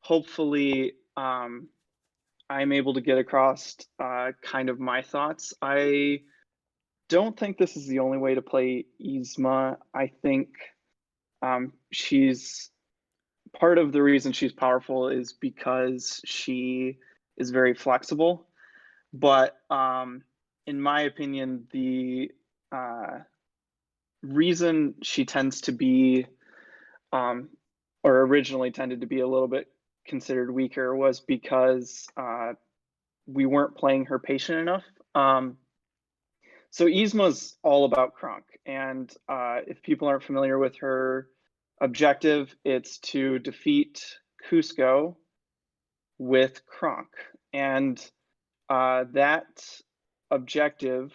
hopefully I'm able to get across kind of my thoughts. I don't think this is the only way to play Yzma. I think she's part of the reason she's powerful is because she is very flexible. But in my opinion, the uh, reason she tends to be, um, or originally tended to be a little bit considered weaker was because we weren't playing her patient enough. So Yzma's all about Kronk, and if people aren't familiar with her objective, it's to defeat Cusco with Kronk, and that objective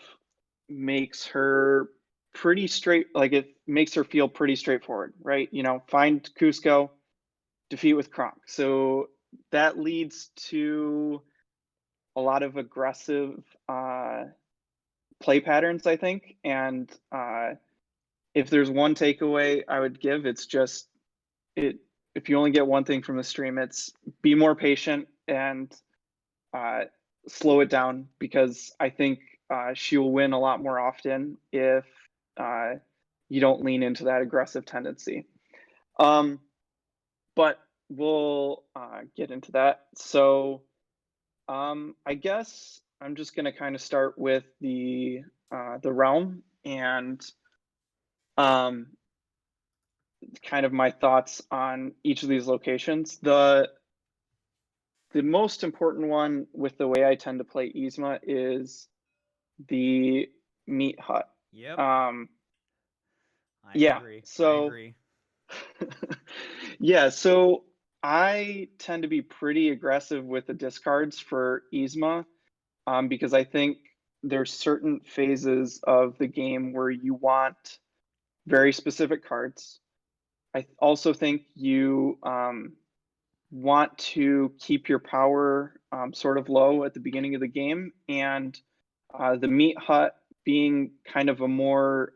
makes her pretty straight. Like it makes her feel pretty straightforward, right? You know, find Cusco, defeat with Kronk. So that leads to a lot of aggressive play patterns, I think. And if there's one takeaway I would give, it's just it. If you only get one thing from the stream, it's be more patient and uh, slow it down, because I think she will win a lot more often if uh, you don't lean into that aggressive tendency. But we'll get into that. So I guess I'm just going to kind of start with the realm and um, kind of my thoughts on each of these locations. The most important one with the way I tend to play Yzma is the meat hut. Yep, Um, I yeah, agree. I so agree. yeah, so I tend to be pretty aggressive with the discards for Yzma, because I think there's certain phases of the game where you want very specific cards. I also think you want to keep your power sort of low at the beginning of the game, and the meat hut being kind of a more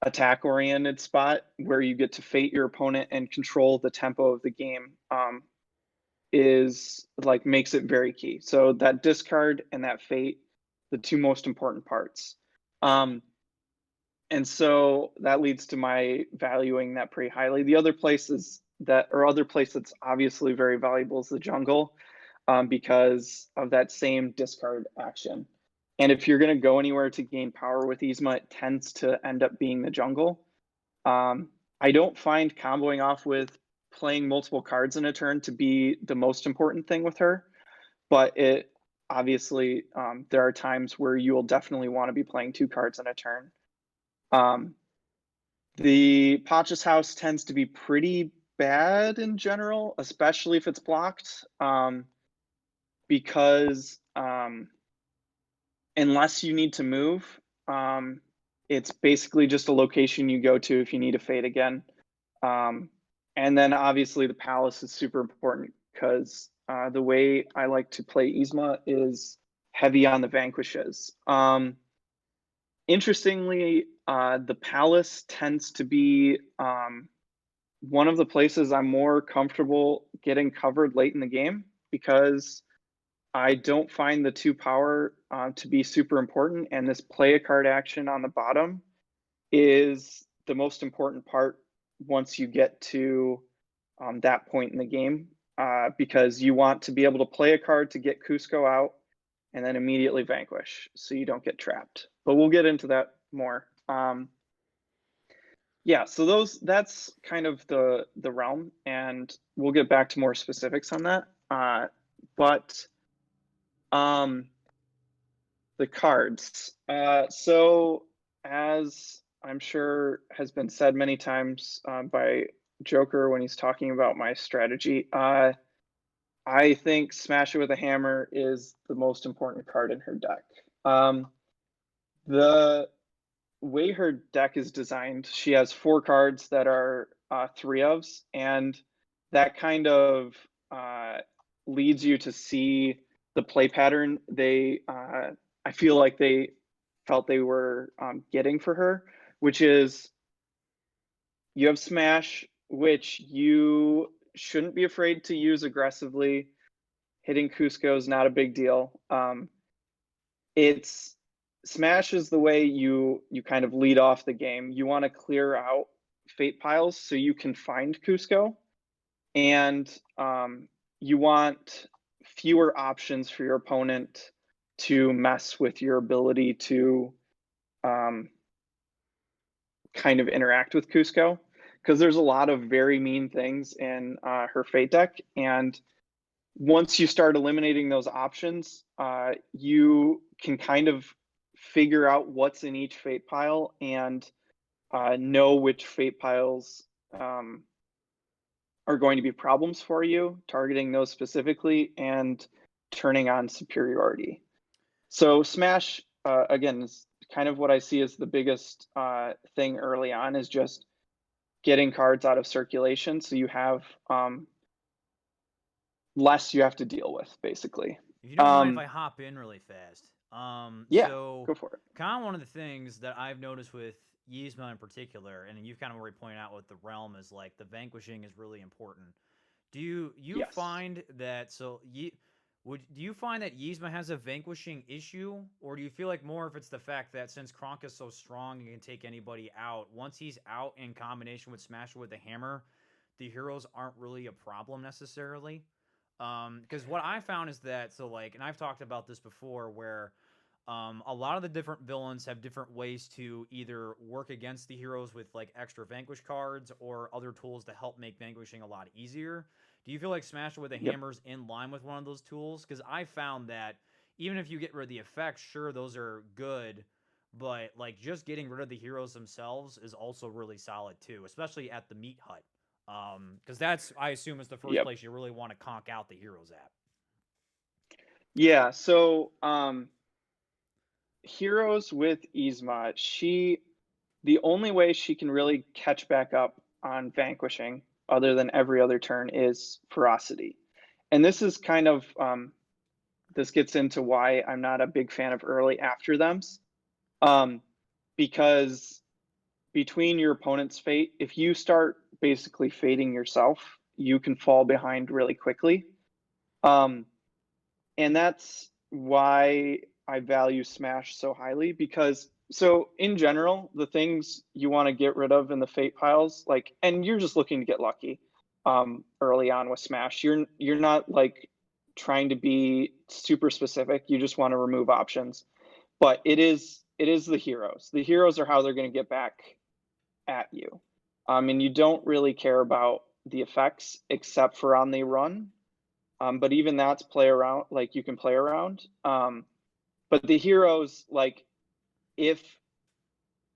attack oriented spot where you get to fate your opponent and control the tempo of the game is like makes it very key. So that discard and that fate, the two most important parts. Um, and so that leads to my valuing that pretty highly. The other places that, or other place that's obviously very valuable is the jungle, because of that same discard action. And if you're going to go anywhere to gain power with Yzma, it tends to end up being the jungle. I don't find comboing off with playing multiple cards in a turn to be the most important thing with her, but it obviously there are times where you will definitely want to be playing two cards in a turn. Um, the Pacha's house tends to be pretty bad in general, especially if it's blocked, because unless you need to move, it's basically just a location you go to if you need a fade again. And then obviously the palace is super important because the way I like to play Yzma is heavy on the vanquishes. Interestingly, the palace tends to be one of the places I'm more comfortable getting covered late in the game, because I don't find the two power to be super important, and this play a card action on the bottom is the most important part once you get to that point in the game, because you want to be able to play a card to get Cusco out and then immediately vanquish so you don't get trapped. But we'll get into that more. Yeah, so that's kind of the realm, and we'll get back to more specifics on that. But um, the cards. So as I'm sure has been said many times by Joker when he's talking about my strategy, I think Smash It with a Hammer is the most important card in her deck. The way her deck is designed, she has four cards that are three ofs, and that kind of leads you to see the play pattern I feel like they felt they were getting for her, which is you have Smash, which you shouldn't be afraid to use aggressively. Hitting Cusco is not a big deal. It's Smash is the way you kind of lead off the game. You want to clear out fate piles so you can find Cusco, and you want fewer options for your opponent to mess with your ability to um, kind of interact with Cusco, because there's a lot of very mean things in her fate deck, and once you start eliminating those options, you can kind of figure out what's in each fate pile and know which fate piles are going to be problems for you, targeting those specifically, and turning on superiority. So Smash, again, is kind of what I see as the biggest thing early on, is just getting cards out of circulation so you have less you have to deal with, basically. If you don't mind if I hop in really fast. Yeah, So go for it. kind of one of the things that I've noticed with Yzma in particular, and you've kind of already pointed out with the realm, is like the vanquishing is really important. Do you Yes. find that do you find that Yzma has a vanquishing issue, or do you feel like more if it's the fact that since Kronk is so strong and can take anybody out, once he's out in combination with Smasher with the hammer, the heroes aren't really a problem necessarily? Because what I found is that, so like, and I've talked about this before, where a lot of the different villains have different ways to either work against the heroes with like extra vanquish cards or other tools to help make vanquishing a lot easier. Do you feel like Smasher with the Yep. Hammer's in line with one of those tools? Because I found that even if you get rid of the effects, sure, those are good, but like just getting rid of the heroes themselves is also really solid too, especially at the meat hut. Because that's, I assume, is the first Yep. place you really want to conk out the heroes at. Yeah. So heroes with Yzma, the only way she can really catch back up on vanquishing, other than every other turn, is ferocity. And this is kind of this gets into why I'm not a big fan of early after thems. Because between your opponent's fate, if you start basically fating yourself, you can fall behind really quickly. Um, and that's why I value Smash so highly, because so in general, the things you want to get rid of in the fate piles, like, and you're just looking to get lucky early on with Smash. You're not like trying to be super specific. You just want to remove options. But it is the heroes. The heroes are how they're going to get back at you. And you don't really care about the effects except for on the run. But even that's play around, like you can play around. But the heroes, like if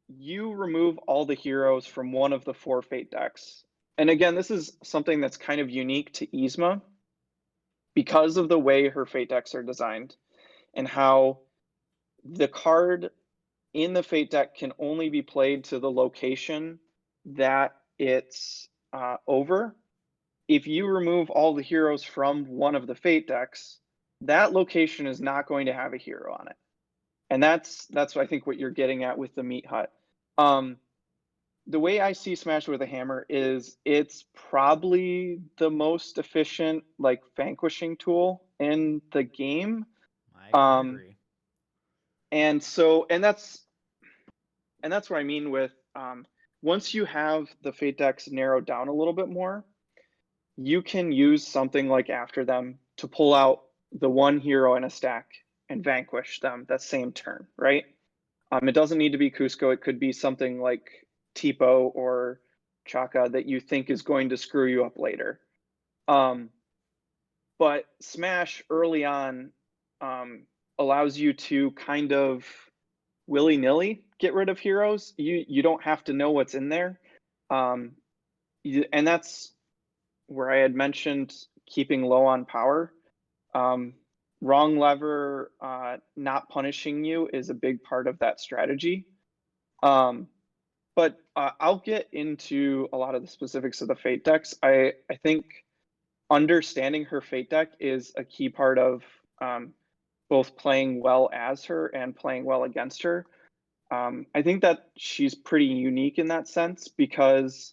you remove all the heroes from one of the four fate decks, and again, this is something that's kind of unique to Yzma because of the way her fate decks are designed and how the card in the fate deck can only be played to the location that it's over. If you remove all the heroes from one of the fate decks, that location is not going to have a hero on it. And that's I think what you're getting at with the meat hut. Um, the way I see Smash with a Hammer is it's probably the most efficient like vanquishing tool in the game. I can Um, agree. and so and that's what I mean with once you have the fate decks narrowed down a little bit more, you can use something like After Them to pull out the one hero in a stack and vanquish them that same turn, right? It doesn't need to be Cusco. It could be something like Tipo or Chaka that you think is going to screw you up later. Um, but Smash early on allows you to kind of willy nilly get rid of heroes. You don't have to know what's in there, um, and that's where I had mentioned keeping low on power. Um, wrong lever, not punishing you is a big part of that strategy. Um, but I'll get into a lot of the specifics of the Fate decks. I think understanding her Fate deck is a key part of um, both playing well as her and playing well against her. I think that she's pretty unique in that sense because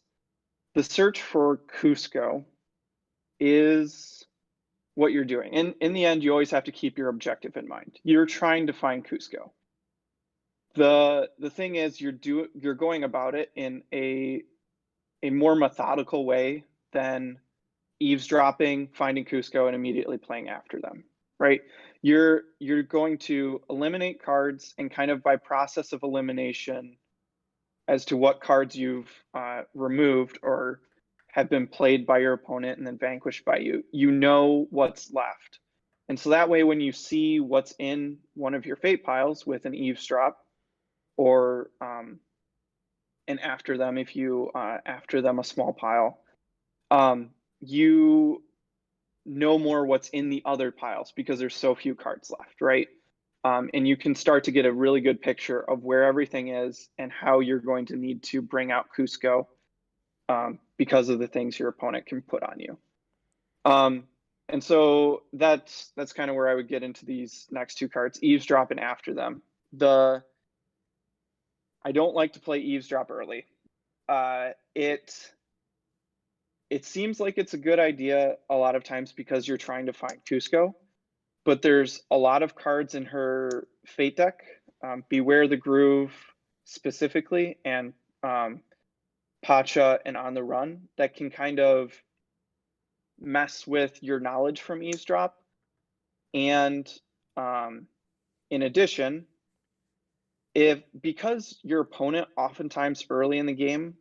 the search for Cusco is what you're doing. In the end, you always have to keep your objective in mind. You're trying to find Cusco. The thing is, you're going about it in a more methodical way than eavesdropping, finding Cusco, and immediately playing after them, right? You're going to eliminate cards, and kind of by process of elimination as to what cards you've removed or have been played by your opponent and then vanquished by you, you know what's left. And so that way, when you see what's in one of your fate piles with an eavesdrop, or and after them, if you after them a small pile, you know more what's in the other piles because there's so few cards left, right? And you can start to get a really good picture of where everything is and how you're going to need to bring out Cusco because of the things your opponent can put on you. And so that's kind of where I would get into these next two cards, Eavesdrop and after them. I don't like to play Eavesdrop early. It seems like it's a good idea a lot of times because you're trying to find Cusco, but there's a lot of cards in her Fate deck, Beware the Groove specifically, and Pacha and On the Run, that can kind of mess with your knowledge from Eavesdrop. And in addition, because your opponent oftentimes early in the game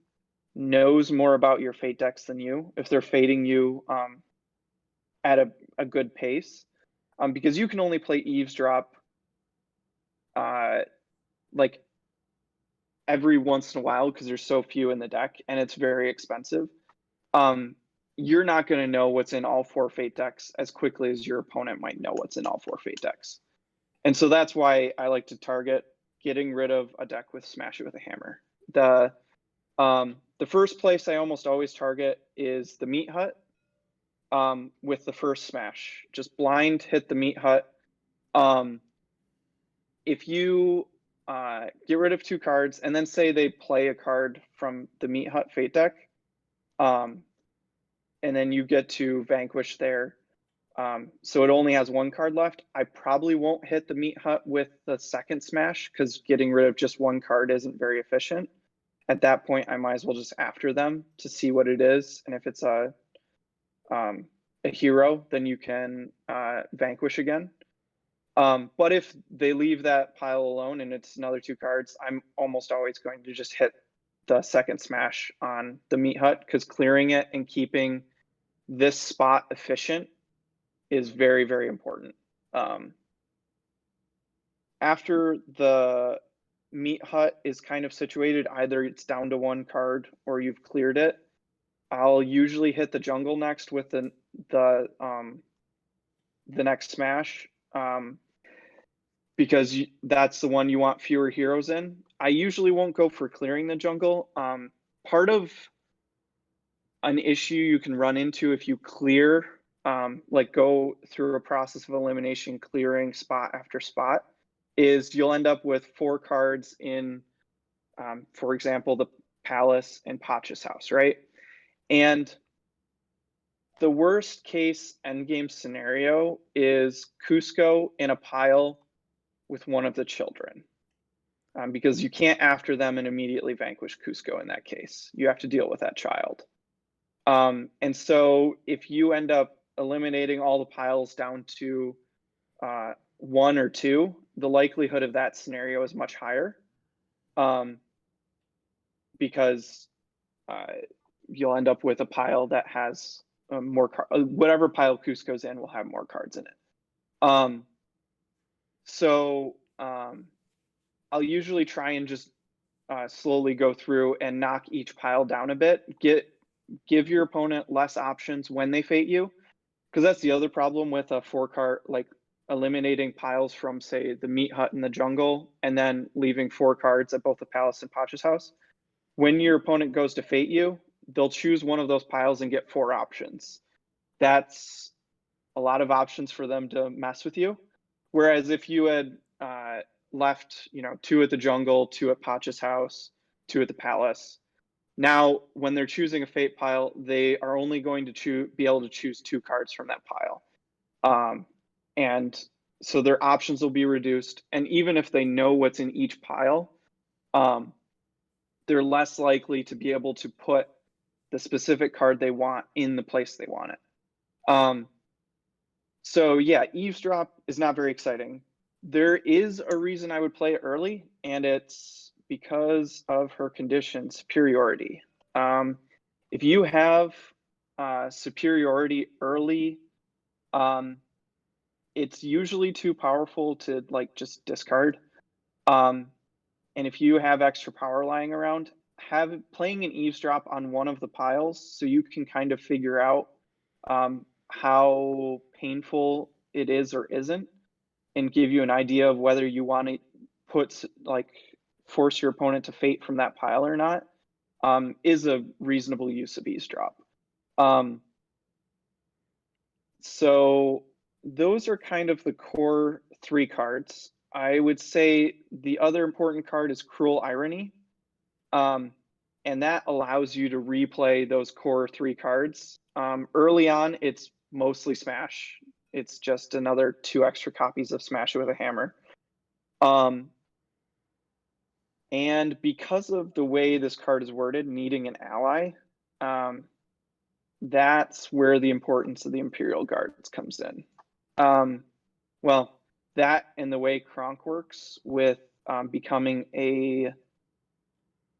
knows more about your fate decks than you, if they're fating you at a good pace, because you can only play Eavesdrop like every once in a while because there's so few in the deck and it's very expensive. You're not going to know what's in all four fate decks as quickly as your opponent might know what's in all four fate decks. And so that's why I like to target getting rid of a deck with Smash It with a Hammer. The first place I almost always target is the Meat Hut with the first smash. Just blind hit the Meat Hut. If you get rid of two cards and then say they play a card from the Meat Hut Fate deck, and then you get to vanquish there. So it only has one card left. I probably won't hit the Meat Hut with the second smash because getting rid of just one card isn't very efficient. At that point, I might as well just after them to see what it is. And if it's a hero, then you can vanquish again. But if they leave that pile alone and it's another two cards, I'm almost always going to just hit the second smash on the Meat Hut because clearing it and keeping this spot efficient is very, very important. After the Meat Hut is kind of situated, either it's down to one card or you've cleared it, I'll usually hit the jungle next with the next smash, because that's the one you want fewer heroes in. I usually won't go for clearing the jungle. Part of an issue you can run into if you clear, like go through a process of elimination, clearing spot after spot, is you'll end up with four cards in, for example, the Palace and Pacha's house, right? And the worst case endgame scenario is Cusco in a pile with one of the children, because you can't after them and immediately vanquish Cusco in that case. You have to deal with that child. And so if you end up eliminating all the piles down to one or two, the likelihood of that scenario is much higher, because you'll end up with a pile that has more whatever pile Cusco's in will have more cards in it. So I'll usually try and just slowly go through and knock each pile down a bit. Give your opponent less options when they fate you, because that's the other problem with a four card, like eliminating piles from, say, the Meat Hut in the jungle and then leaving four cards at both the Palace and Pacha's house. When your opponent goes to fate you, they'll choose one of those piles and get four options. That's a lot of options for them to mess with you. Whereas if you had left, two at the jungle, two at Pacha's house, two at the Palace, Now, when they're choosing a fate pile, they are only going to be able to choose 2 cards from that pile. And so their options will be reduced. And even if they know what's in each pile, they're less likely to be able to put the specific card they want in the place they want it. So yeah, Eavesdrop is not very exciting. There is a reason I would play it early, and it's because of her condition, Superiority. If you have Superiority early, it's usually too powerful to like just discard. And if you have extra power lying around, playing an Eavesdrop on one of the piles so you can kind of figure out how painful it is or isn't, and give you an idea of whether you want to force your opponent to fate from that pile or not, is a reasonable use of Eavesdrop. So those are kind of the core 3 cards. I would say the other important card is Cruel Irony. And that allows you to replay those core 3 cards. Early on, it's mostly Smash. It's just another 2 extra copies of Smash It with a Hammer. And because of the way this card is worded, needing an ally, that's where the importance of the Imperial Guards comes in. Well, that and the way Kronk works with becoming a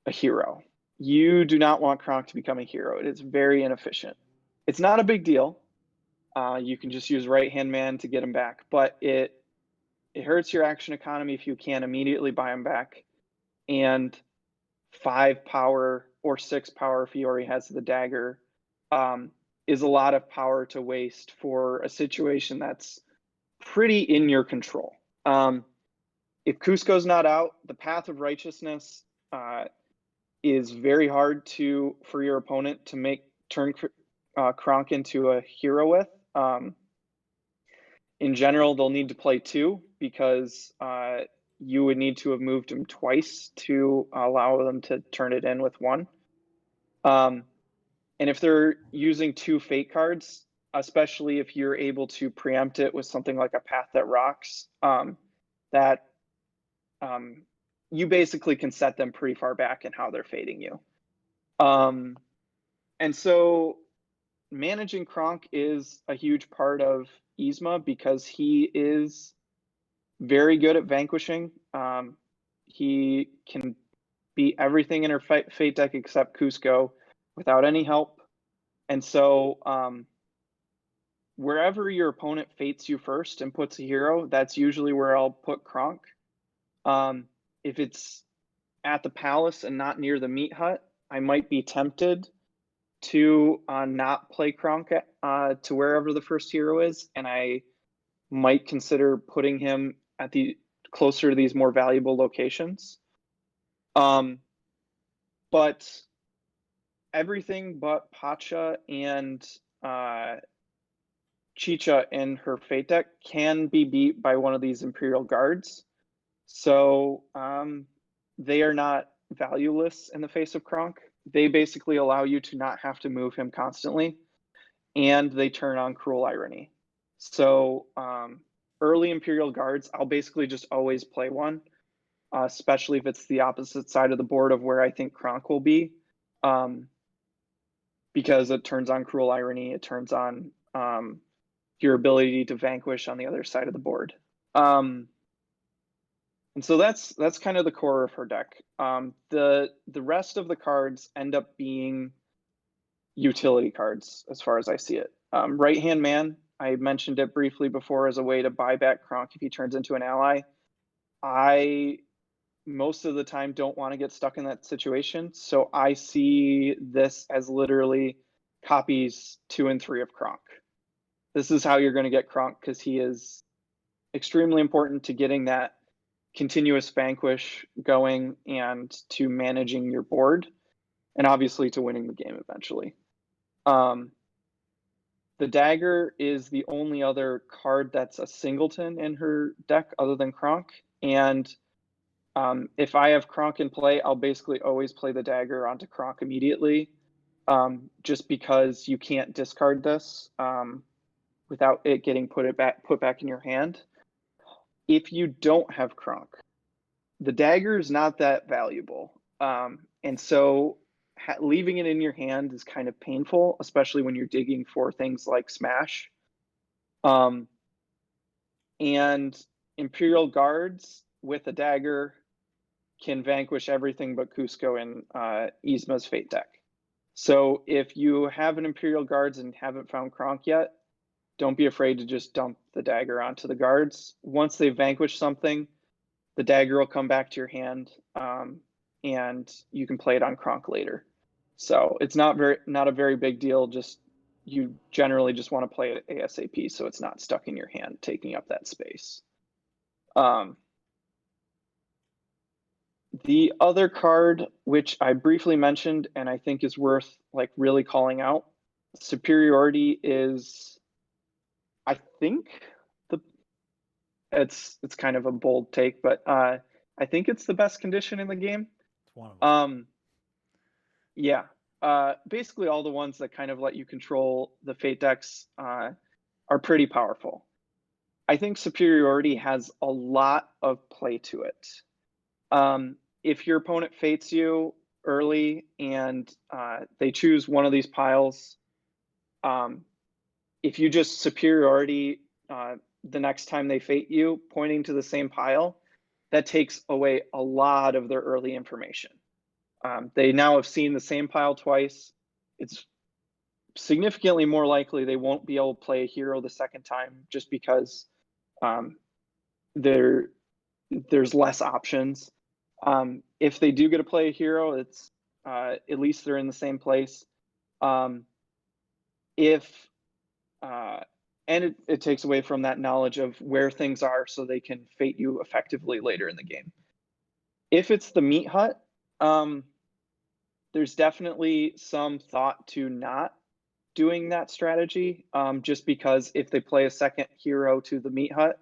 hero. You do not want Kronk to become a hero. It is very inefficient. It's not a big deal. You can just use Right Hand Man to get him back, but it hurts your action economy if you can't immediately buy him back. And 5 power or 6 power if he already has the dagger is a lot of power to waste for a situation that's pretty in your control. If Cusco's not out, the Path of Righteousness is very hard for your opponent to turn Kronk into a hero with. In general, they'll need to play 2 because you would need to have moved him twice to allow them to turn it in with 1. And if they're using 2 fate cards, especially if you're able to preempt it with something like a Path That Rocks, you basically can set them pretty far back in how they're fating you. And so managing Kronk is a huge part of Yzma because he is very good at vanquishing. He can beat everything in her fate deck except Cusco without any help. And so wherever your opponent fates you first and puts a hero, that's usually where I'll put Kronk. If it's at the palace and not near the meat hut, I might be tempted to not play Kronk to wherever the first hero is, and I might consider putting him at closer to these more valuable locations. But everything but Pacha and Chicha in her fate deck can be beat by one of these Imperial Guards. So they are not valueless in the face of Kronk. They basically allow you to not have to move him constantly, and they turn on Cruel Irony. So early Imperial Guards, I'll basically just always play one, especially if it's the opposite side of the board of where I think Kronk will be, because it turns on Cruel Irony, it turns on your ability to vanquish on the other side of the board. And so that's kind of the core of her deck. The rest of the cards end up being utility cards as far as I see it. Right Hand Man, I mentioned it briefly before as a way to buy back Kronk if he turns into an ally. I most of the time don't want to get stuck in that situation, so I see this as literally copies 2 and 3 of Kronk. This is how you're going to get Kronk because he is extremely important to getting that continuous vanquish going and to managing your board, and obviously to winning the game eventually. The dagger is the only other card that's a singleton in her deck other than Kronk, and If I have Kronk in play, I'll basically always play the dagger onto Kronk immediately, just because you can't discard this without it getting put back in your hand. If you don't have Kronk, the dagger is not that valuable, and so leaving it in your hand is kind of painful, especially when you're digging for things like Smash. Um, and Imperial Guards with a dagger can vanquish everything but Cusco in Yzma's Fate deck. So if you have an Imperial Guards and haven't found Kronk yet, don't be afraid to just dump the dagger onto the guards. Once they vanquish something, the dagger will come back to your hand, and you can play it on Kronk later. So it's not a very big deal. Just you generally just want to play it ASAP so it's not stuck in your hand, taking up that space. The other card, which I briefly mentioned and I think is worth like really calling out, Superiority is, I think it's kind of a bold take, but I think it's the best condition in the game. It's one of them. Yeah. Basically all the ones that kind of let you control the Fate decks are pretty powerful. I think Superiority has a lot of play to it. If your opponent fates you early and they choose one of these piles, if you just Superiority the next time they fate you, pointing to the same pile, that takes away a lot of their early information. They now have seen the same pile twice. It's significantly more likely they won't be able to play a hero the second time just because there's less options. If they do get to play a hero, it's at least they're in the same place. And it takes away from that knowledge of where things are so they can fate you effectively later in the game. If it's the meat hut, there's definitely some thought to not doing that strategy, just because if they play a second hero to the meat hut,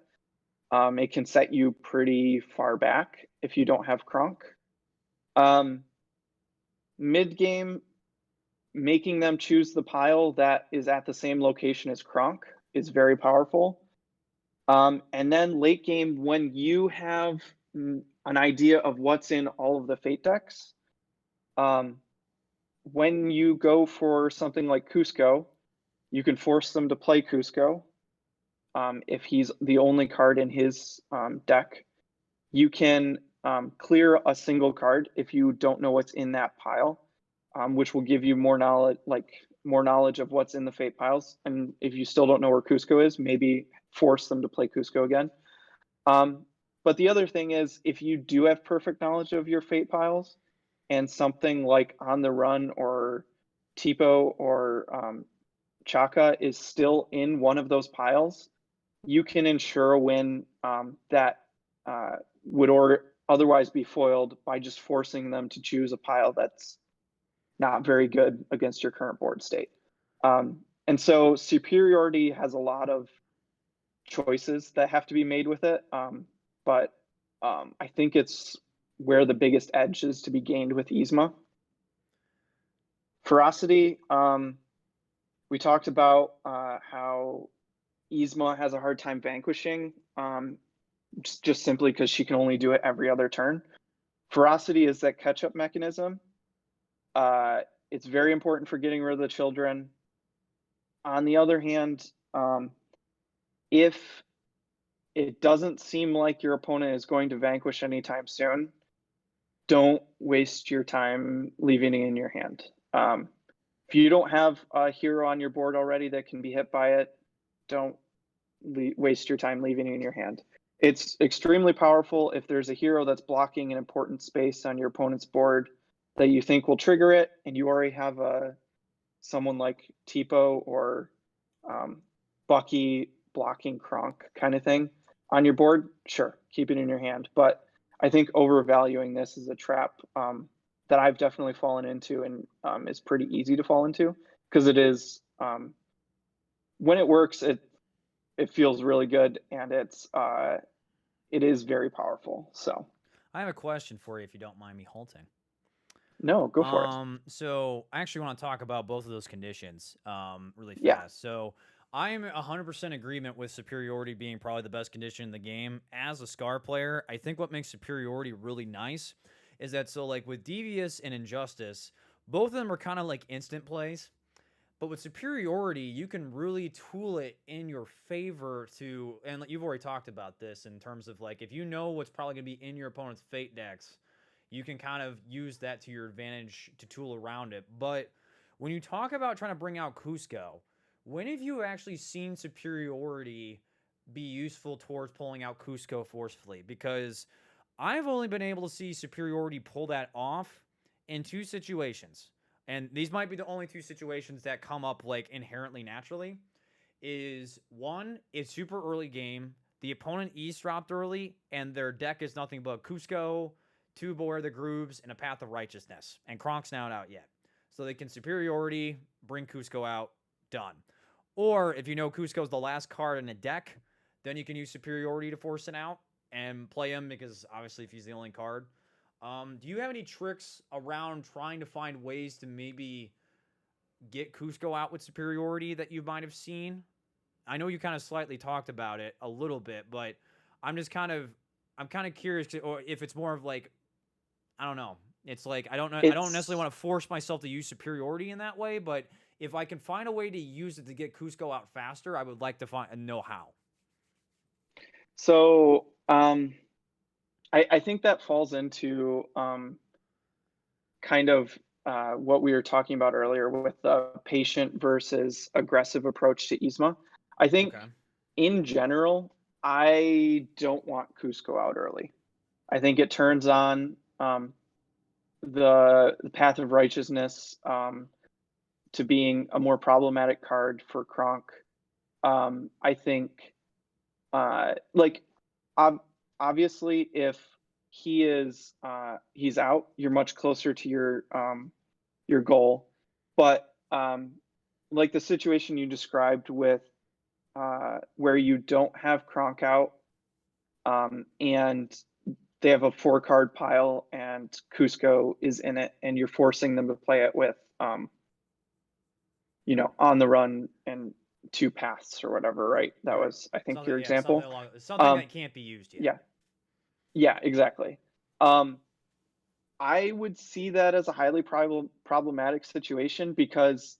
it can set you pretty far back if you don't have Kronk. Mid game, making them choose the pile that is at the same location as Kronk is very powerful. And then late game, when you have an idea of what's in all of the Fate decks, when you go for something like Cusco, you can force them to play Cusco. If he's the only card in his deck, you can clear a single card if you don't know what's in that pile, which will give you more knowledge of what's in the Fate piles. And if you still don't know where Cusco is, maybe force them to play Cusco again. But the other thing is, if you do have perfect knowledge of your Fate piles and something like On the Run or Tipo or Chaka is still in one of those piles, you can ensure a win that would otherwise be foiled by just forcing them to choose a pile that's not very good against your current board state. And so Superiority has a lot of choices that have to be made with it, but I think it's where the biggest edge is to be gained with Yzma. Ferocity, we talked about how Yzma has a hard time vanquishing, just simply because she can only do it every other turn. Ferocity is that catch-up mechanism. It's very important for getting rid of the children. On the other hand, if it doesn't seem like your opponent is going to vanquish anytime soon, don't waste your time leaving it in your hand. If you don't have a hero on your board already that can be hit by it, don't waste your time leaving it in your hand. It's extremely powerful if there's a hero that's blocking an important space on your opponent's board that you think will trigger it, and you already have someone like Tipo or Bucky blocking Kronk kind of thing on your board. Sure, keep it in your hand. But I think overvaluing this is a trap that I've definitely fallen into, and is pretty easy to fall into, because it is when it works, it feels really good, and it is very powerful. So I have a question for you if you don't mind me halting. No, go for it. So I actually want to talk about both of those conditions, really Yeah. fast. So I am 100% agreement with superiority being probably the best condition in the game. As a Scar player, I think what makes superiority really nice is that, so like with Devious and Injustice, both of them are kind of like instant plays. But with superiority, you can really tool it in your favor to, and you've already talked about this in terms of like if you know what's probably going to be in your opponent's fate decks, you can kind of use that to your advantage to tool around it. But when you talk about trying to bring out Cusco, when have you actually seen superiority be useful towards pulling out Cusco forcefully? Because I've only been able to see superiority pull that off in two situations. And these might be the only two situations that come up like inherently naturally. Is one, it's super early game. The opponent eavesdropped early, and their deck is nothing but Cusco, two Beware the Grooves, and a Path of Righteousness. And Kronk's not out yet. So they can superiority, bring Cusco out, done. Or if you know Cusco's the last card in a deck, then you can use superiority to force it out and play him because obviously if he's the only card. Do you have any tricks around trying to find ways to maybe get Cusco out with superiority that you might have seen? I know you kind of slightly talked about it a little bit, but I'm just kind of I'm kind of curious or if it's more of like I don't know. It's like I don't know. I don't necessarily It's want to force myself to use superiority in that way, but if I can find a way to use it to get Cusco out faster, I would like to find know how. so I think that falls into kind of what we were talking about earlier with the patient versus aggressive approach to Yzma. I think Okay. in general, I don't want Cusco out early. I think it turns on the path of righteousness to being a more problematic card for Kronk. I think like ob- obviously if he's out, you're much closer to your goal. But like the situation you described with where you don't have Kronk out and they have a 4 card pile and Cusco is in it and you're forcing them to play it with on the run and 2 paths or whatever, right? That Right. was I think Something. your Yeah. Something example. along. Something Um that can't be used yet. yeah, yeah, exactly. Um I would see that as a highly problematic situation because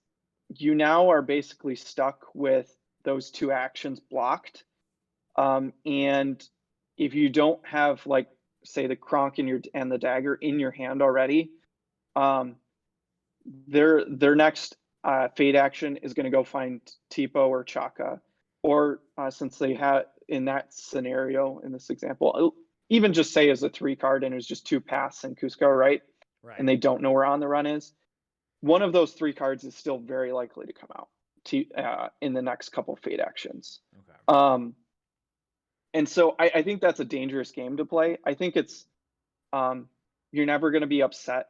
you now are basically stuck with those 2 actions blocked. And if you don't have like say the Kronk in your and the dagger in your hand already, um, their next fate action is going to go find Tipo or Chaka, or since they had in that scenario in this example, even just say as a 3 card and it's just 2 paths and Cusco, right? Right. And they don't know where on the run is. One of those 3 cards is still very likely to come out in the next couple fate actions. Okay. Um, and so I think that's a dangerous game to play. I think it's um, you're never going to be upset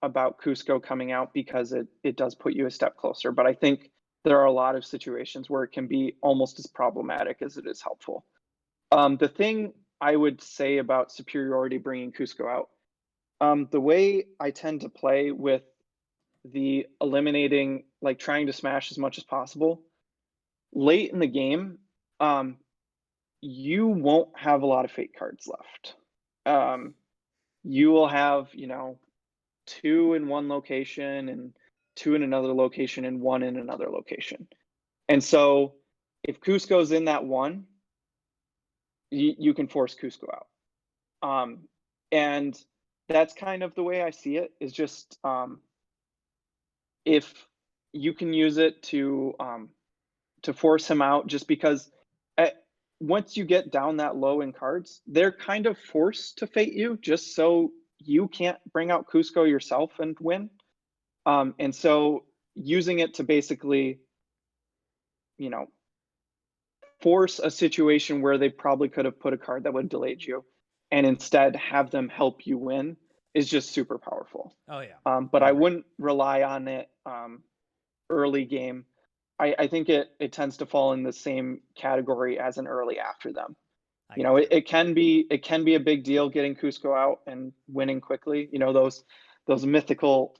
about Cusco coming out because it does put you a step closer. But I think there are a lot of situations where it can be almost as problematic as it is helpful. The thing I would say about superiority bringing Cusco out, the way I tend to play with the eliminating, like trying to smash as much as possible late in the game, um, you won't have a lot of fate cards left. Um, you will have, 2 in one location and 2 in another location and 1 in another location. And so if Cusco's in that one, you can force Cusco out. And that's kind of the way I see it is just if you can use it to force him out just because at, once you get down that low in cards, they're kind of forced to fate you just so you can't bring out Cusco yourself and win. And so using it to basically, you know, force a situation where they probably could have put a card that would have delayed you and instead have them help you win is just super powerful. Oh yeah. But I I agree. wouldn't rely on it early game. I think it tends to fall in the same category as an early after them. I You know, get you. it can be a big deal getting Cusco out and winning quickly. You know, those mythical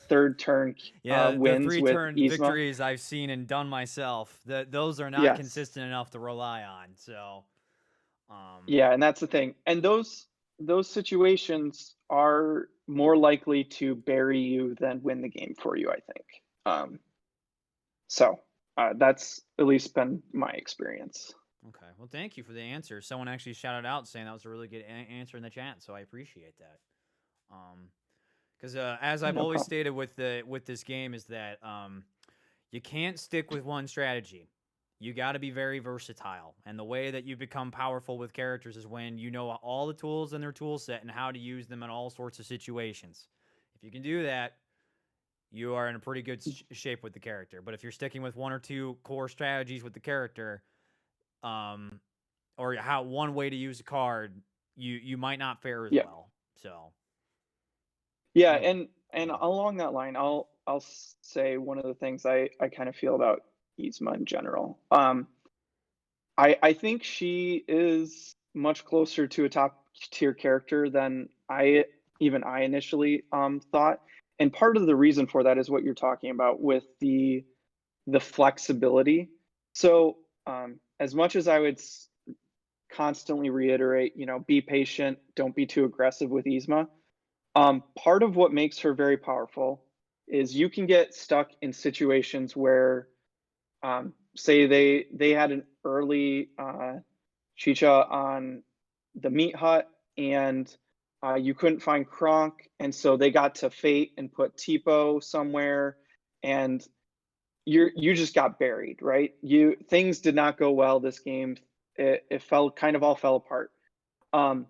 third turn Yeah, the wins three with turn Yzma. victories I've seen and done myself, those are not Yes. consistent enough to rely on. So, um, Yeah, and that's the thing. And those situations are more likely to bury you than win the game for you, I think. So that's at least been my experience. okay. Well, thank you for the answer. Someone actually shouted out saying that was a really good answer in the chat, so I appreciate that. Because as Yeah, I've no always problem. stated with this game is that you can't stick with one strategy. You got to be very versatile, and the way that you become powerful with characters is when you know all the tools in their tool set and how to use them in all sorts of situations. If you can do that, you are in a pretty good shape with the character. But if you're sticking with one or two core strategies with the character, um, or how one way to use a card, you might not fare as Yeah. well. So Yeah, anyway, and yeah, along that line, I'll say one of the things I kind of feel about Yzma in general. I think she is much closer to a top tier character than I initially thought. And part of the reason for that is what you're talking about with the flexibility. So as much as I would constantly reiterate, you know, be patient, don't be too aggressive with Yzma. Part of what makes her very powerful is you can get stuck in situations where, say they had an early chicha on the meat hut, and you couldn't find Kronk, and so they got to fate and put Tipo somewhere, and you just got buried, right? You things did not go well this game. It fell kind of all fell apart. Um,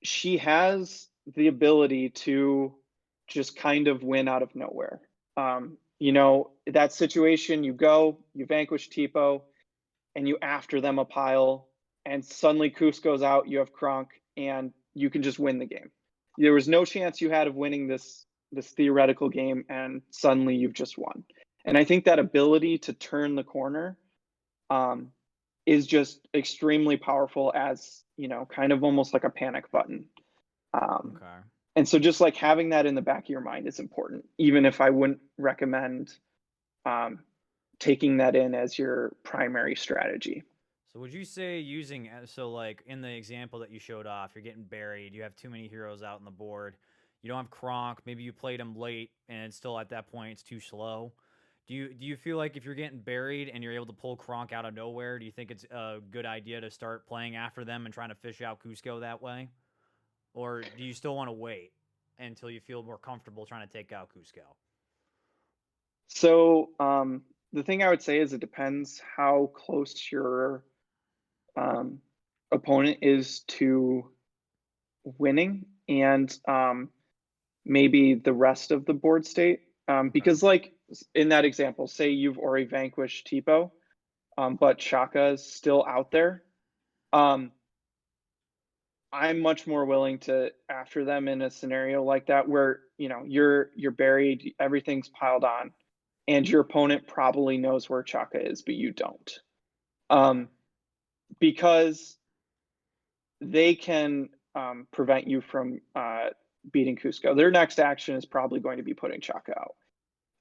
she has the ability to just kind of win out of nowhere. You know, that situation, you go, you vanquish Tipo, and you after them a pile, and suddenly Cusco's out, you have Kronk, and you can just win the game. There was no chance you had of winning this theoretical game, and suddenly you've just won. And I think that ability to turn the corner um, is just extremely powerful as, you know, kind of almost like a panic button. Um, okay. and so just like having that in the back of your mind is important, even if I wouldn't recommend um, taking that in as your primary strategy. So would you say using so like in the example that you showed off, you're getting buried, you have too many heroes out on the board, you don't have Kronk, maybe you played him late and it's still at that point it's too slow. Do you feel like if you're getting buried and you're able to pull Kronk out of nowhere, do you think it's a good idea to start playing after them and trying to fish out Cusco that way? Or do you still want to wait until you feel more comfortable trying to take out Cusco? So the thing I would say is it depends how close your um, opponent is to winning, and maybe the rest of the board state. Okay. Because like in that example, say you've already vanquished Tipo, but Shaka is still out there. Um, I'm much more willing to after them in a scenario like that where, you know, you're buried, everything's piled on, and your opponent probably knows where Chaka is, but you don't. Okay. Um, because they can prevent you from beating Cusco. Their next action is probably going to be putting Chaka out.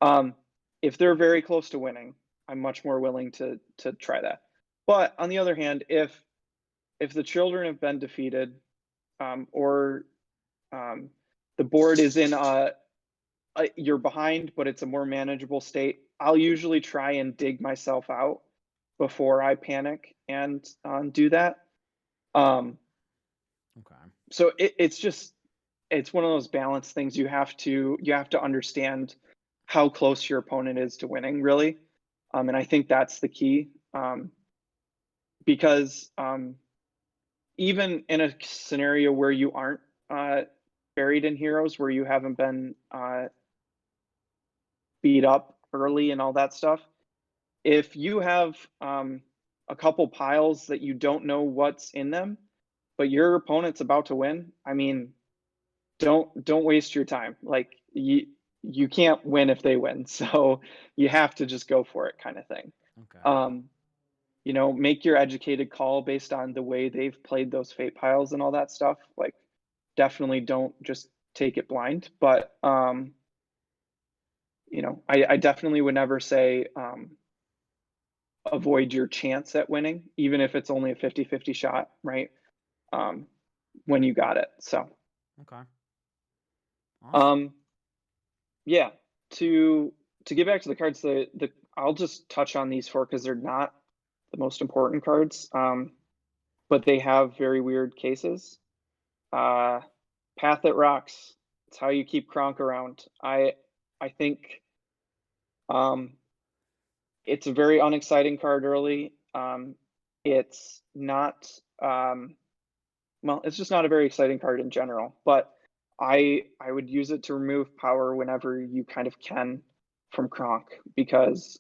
Um, if they're very close to winning, I'm much more willing to try that. But on the other hand, if the children have been defeated, or um, the board is in you're behind, but it's a more manageable state, I'll usually try and dig myself out before I panic and do that. Um, Okay. so it's just it's one of those balance things. You have to understand how close your opponent is to winning, really, and I think that's the key. Because even in a scenario where you aren't uh, buried in heroes, where you haven't been beat up early and all that stuff, if you have a couple piles that you don't know what's in them, but your opponent's about to win, I mean, don't waste your time. Like you can't win if they win, so you have to just go for it, kind of thing. Okay. Um, make your educated call based on the way they've played those fate piles and all that stuff. Like, definitely don't just take it blind. But I definitely would never say avoid your chance at winning, even if it's only a 50-50 shot, right? Um, when you got it. So Okay. Awesome. yeah, to get back to the cards, the I'll just touch on these four because they're not the most important cards. But they have very weird cases. Uh, Path That Rocks. It's how you keep Kronk around. I think it's a very unexciting card early. It's not well, it's just not a very exciting card in general. But I would use it to remove power whenever you kind of can from Kronk because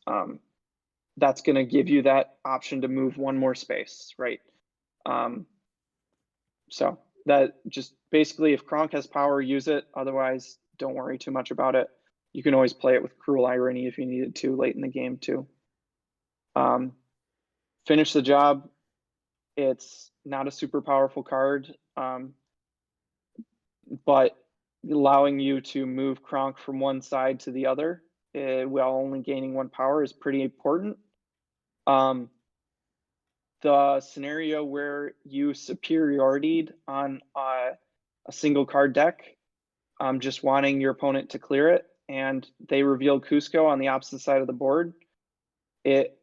that's going to give you that option to move one more space, right? Um, so that just basically, if Kronk has power, use it. Otherwise, don't worry too much about it. You can always play it with Cruel Irony if you needed to late in the game too. Finish the job. It's not a super powerful card, but allowing you to move Kronk from one side to the other while only gaining one power is pretty important. The scenario where you superioritied on a single card deck, just wanting your opponent to clear it, and they revealed Cusco on the opposite side of the board, it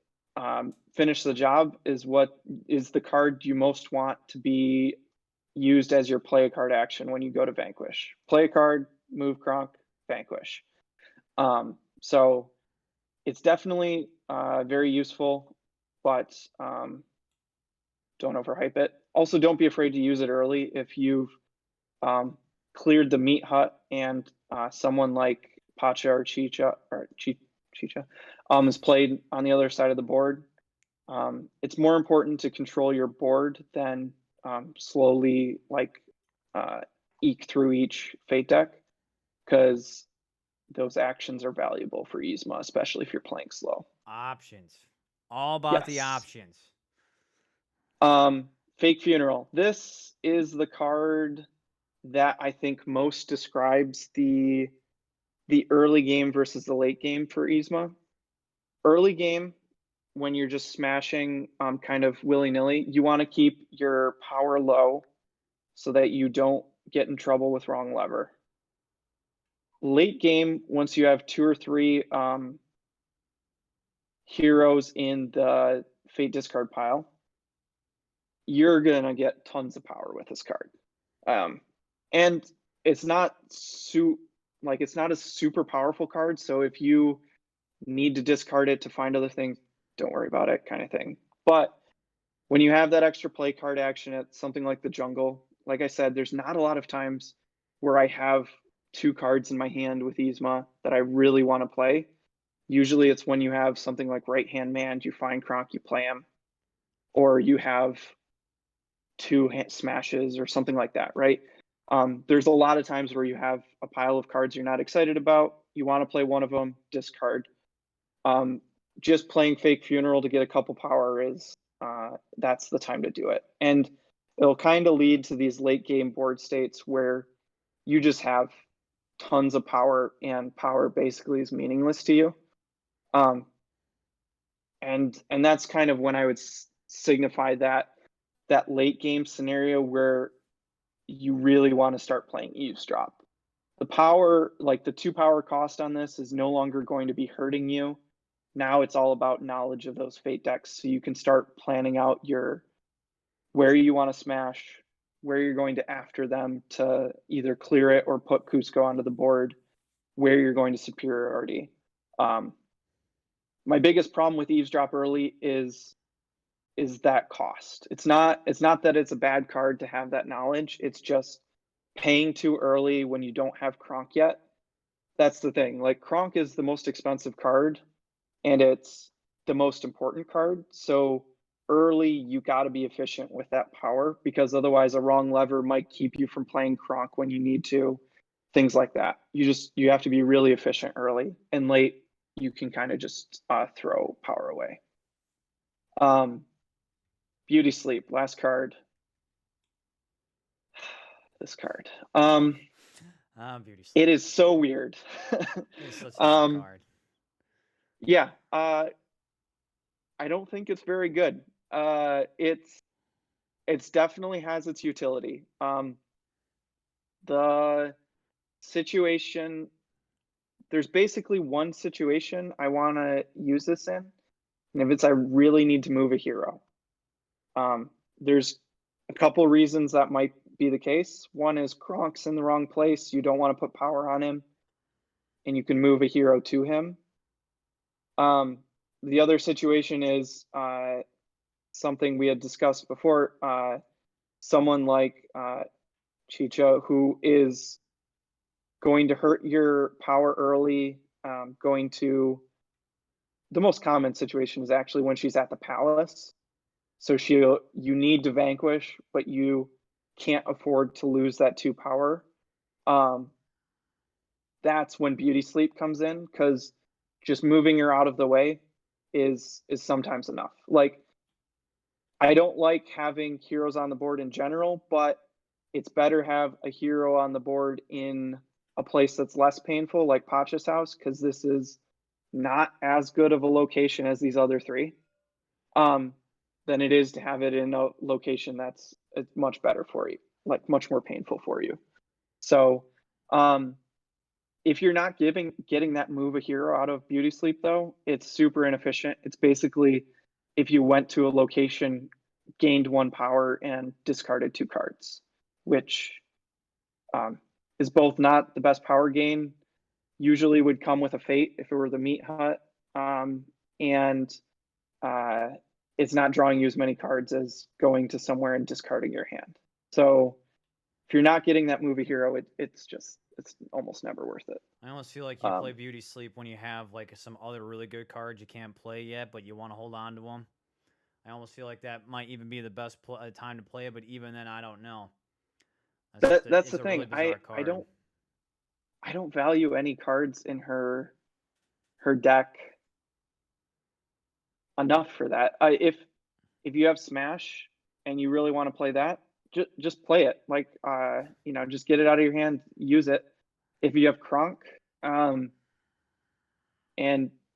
finish the job is what is the card you most want to be used as your play a card action when you go to Vanquish. Play a card, move Kronk, Vanquish. So it's definitely very useful, but don't overhype it. Also, don't be afraid to use it early if you've cleared the meat hut and someone like Pacha or Chicha is played on the other side of the board. It's more important to control your board than slowly eke through each fate deck, because those actions are valuable for Yzma, especially if you're playing slow. Options. All about the Yes. options. Fake Funeral. This is the card that I think most describes the early game versus the late game for Yzma. Early game, when you're just smashing kind of willy-nilly, you want to keep your power low so that you don't get in trouble with wrong lever. Late game, once you have two or three heroes in the fate discard pile, you're gonna get tons of power with this card. And it's not it's not a super powerful card, so if you need to discard it to find other things, don't worry about it, kind of thing. But when you have that extra play card action at something like the jungle, like I said, there's not a lot of times where I have two cards in my hand with Yzma that I really want to play. Usually it's when you have something like Right Hand Man, you find Kronk, you play him, or you have two smashes or something like that, right? There's a lot of times where you have a pile of cards you're not excited about, you want to play one of them, discard. Just playing Fake Funeral to get a couple power is that's the time to do it. And it'll kind of lead to these late game board states where you just have tons of power and power basically is meaningless to you. And that's kind of when I would signify that late game scenario where you really want to start playing eavesdrop. The power, like the 2 power cost on this, is no longer going to be hurting you. Now it's all about knowledge of those fate decks, so you can start planning out where you want to smash, where you're going to after them to either clear it or put Cusco onto the board, where you're going to superiority. My biggest problem with eavesdrop early is that cost. It's not that it's a bad card to have that knowledge. It's just paying too early when you don't have Kronk yet. That's the thing. Like, Kronk is the most expensive card and it's the most important card. So early you got to be efficient with that power, because otherwise a wrong lever might keep you from playing Kronk when you need to. Things like that. You have to be really efficient early, and late you can kind of just throw power away. Beauty Sleep, last card. This card. Beauty It Sleep. is so weird. It's such a weird card. Yeah, I don't think it's very good. It's definitely has its utility. The situation, there's basically one situation I want to use this in, and if it's I really need to move a hero. There's a couple reasons that might be the case. One is Kronk's in the wrong place. You don't want to put power on him, and you can move a hero to him. The other situation is something we had discussed before. Someone like Chicha, who is going to hurt your power early, going to the most common situation is actually when she's at the palace. So you need to vanquish, but you can't afford to lose that 2 power. That's when Beauty Sleep comes in, because just moving her out of the way is sometimes enough. Like, I don't like having heroes on the board in general, but it's better have a hero on the board in a place that's less painful, like Pacha's house, because this is not as good of a location as these other 3, than it is to have it in a location that's much better for you, like much more painful for you. So, if you're not getting that move a hero out of Beauty Sleep, though, it's super inefficient. It's basically if you went to a location, gained 1 power, and discarded 2 cards, which is both not the best power gain. Usually would come with a fate if it were the meat hut, and it's not drawing you as many cards as going to somewhere and discarding your hand. So if you're not getting that movie hero, it's almost never worth it. I almost feel like you play Beauty Sleep when you have like some other really good cards you can't play yet, but you want to hold on to them. I almost feel like that might even be the best time to play it, but even then, I don't know. That's It's the a really thing. bizarre card. I don't value any cards in her deck enough for that. If you have Smash and you really want to play that, just play it. Like, just get it out of your hand, use it. If you have Kronk, and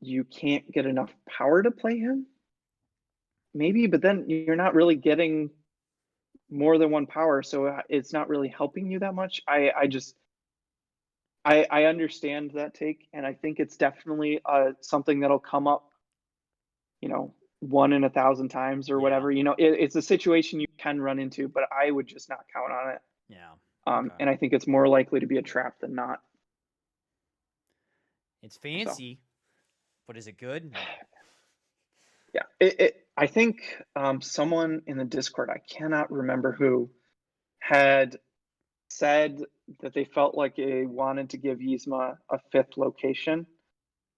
you can't get enough power to play him, maybe, but then you're not really getting more than 1 power, so it's not really helping you that much. I understand that take, and I think it's definitely something that'll come up, 1 in 1,000 times or whatever. It's a situation you can run into, but I would just not count on it. Yeah. Okay. And I think it's more likely to be a trap than not. It's fancy, but is it good? No. Yeah. I think someone in the Discord, I cannot remember who, had said that they felt like they wanted to give Yzma a 5th location.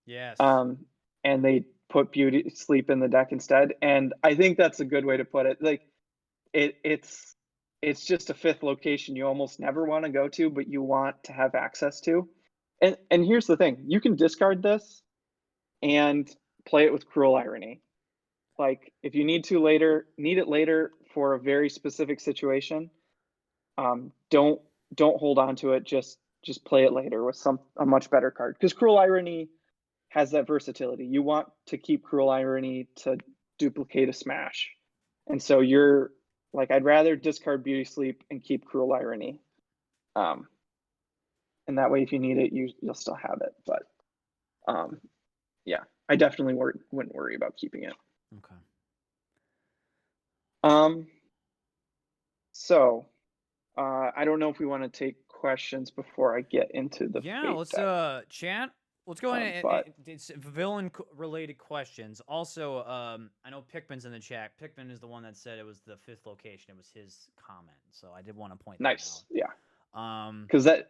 Yes. And they put Beauty Sleep in the deck instead. And I think that's a good way to put it. Like, it's just a 5th location you almost never want to go to, but you want to have access to. And here's the thing: you can discard this and play it with Cruel Irony. Like, if you need it later for a very specific situation, don't hold on to it. Just play it later with a much better card, because Cruel Irony has that versatility. You want to keep Cruel Irony to duplicate a Smash, and so you're like, I'd rather discard Beauty Sleep and keep Cruel Irony, and that way if you need it, you'll still have it. But yeah, I definitely wouldn't worry about keeping it. Okay. So I don't know if we want to take questions before I get into the fate let's deck. chat. Let's go ahead. It's villain related questions. Also, I know Pikmin's in the chat. Pikmin is the one that said it was the 5th location. It was his comment, so I did want to point that out. Nice. Yeah. Because it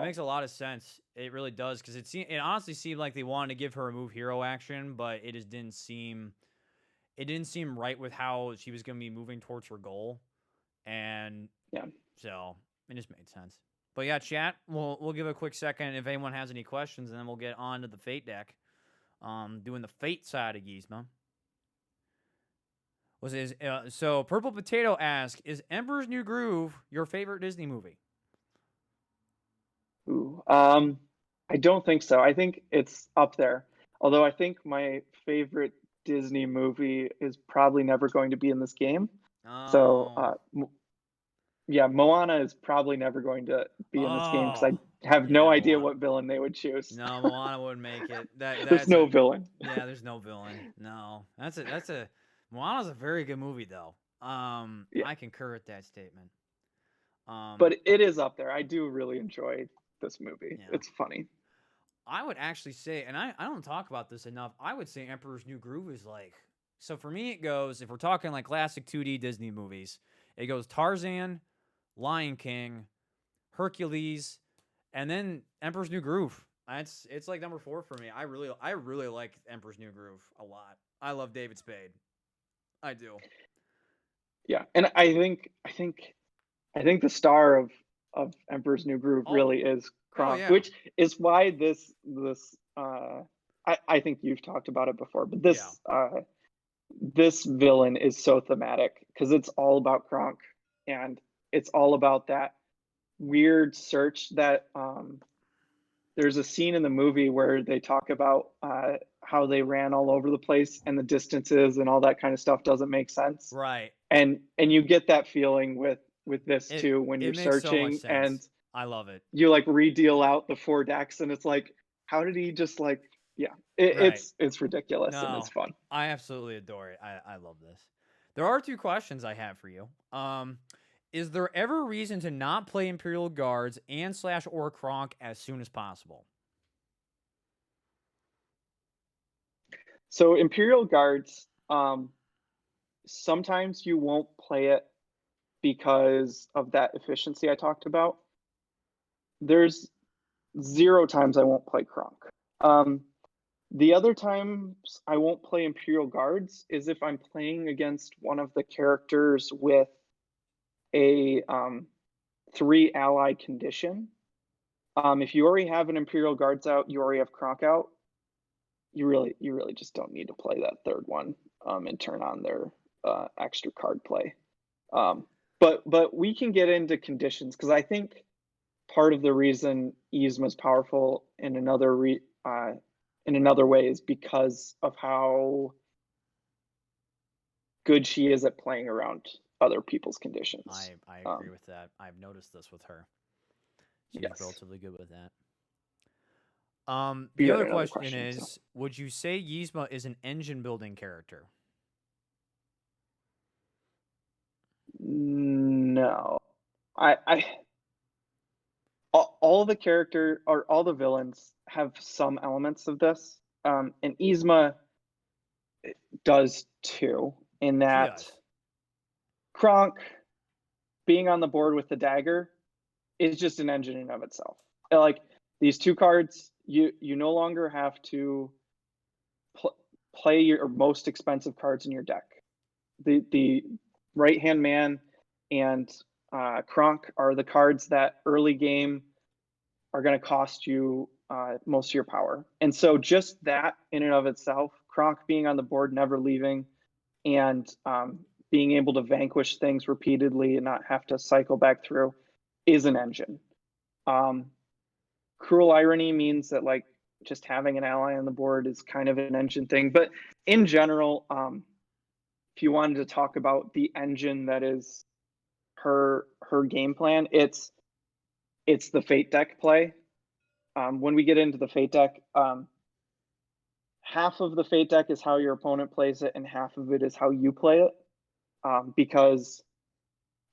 makes a lot of sense. It really does, because it honestly seemed like they wanted to give her a move hero action, but it just didn't seem right with how she was going to be moving towards her goal, and so it just made sense. But yeah, chat, we'll give a quick second if anyone has any questions, and then we'll get on to the fate deck, doing the fate side of Yzma. So Purple Potato asks, is Emperor's New Groove your favorite Disney movie? Ooh, I don't think so. I think it's up there. Although I think my favorite Disney movie is probably never going to be in this game. So, Oh. yeah, Moana is probably never going to be in this game because Oh. I have no Yeah, idea Moana. what villain they would choose. No, Moana wouldn't make it. There's That's no a villain. Yeah, there's no villain. No. That's a Moana's a very good movie though. Yeah, I concur with that statement. Um but it is up there. I do really enjoy this movie. yeah. It's funny. I would actually say, and I don't talk about this enough, I would say Emperor's New Groove is like, so for me, it goes, if we're talking like classic 2D Disney movies, it goes Tarzan, Lion King, Hercules, and then Emperor's New Groove. It's like number 4 for me. I really like Emperor's New Groove a lot. I love David Spade. I do. Yeah, and I think the star of Emperor's New Groove Oh, really is oh Kronk, yeah, which is why this I think you've talked about it before, but yeah. this villain is so thematic because it's all about Kronk and it's all about that weird search that there's a scene in the movie where they talk about how they ran all over the place and the distances and all that kind of stuff doesn't make sense. Right. And you get that feeling with this It too when it you're makes so much searching and sense. I love it. you like redeal out the 4 decks and it's like how did he just like yeah Right. it's ridiculous and it's No, fun. I absolutely adore it. I love this. There are 2 questions I have for you. Is there ever reason to not play Imperial Guards and slash or Kronk as soon as possible? So Imperial Guards, sometimes you won't play it because of that efficiency I talked about. There's 0 times I won't play Kronk. Um, the other times I won't play Imperial Guards is if I'm playing against one of the characters with a 3 ally condition. If you already have an Imperial Guards out, you already have Kronk out. You really just don't need to play that third one and turn on their extra card play. Um, but we can get into conditions because I think part of the reason Yzma is powerful in another way is because of how good she is at playing around other people's conditions. I agree with that. I've noticed this with her. She's Yes. relatively good with that. You The had other another question question, so is, would you say Yzma is an engine building character? no. I all the character or all the villains have some elements of this. And Yzma does too, in She that does. Kronk being on the board with the dagger is just an engine in and of itself. Like these 2 cards, you no longer have to play your most expensive cards in your deck. The right hand man and Kronk are the cards that early game are going to cost you most of your power. And so just that in and of itself, Kronk being on the board, never leaving, and being able to vanquish things repeatedly and not have to cycle back through is an engine. Um, Cruel Irony means that like just having an ally on the board is kind of an engine thing. But in general, if you wanted to talk about the engine that is her game plan, it's the Fate deck play. When we get into the Fate deck, half of the Fate deck is how your opponent plays it, and half of it is how you play it. Because,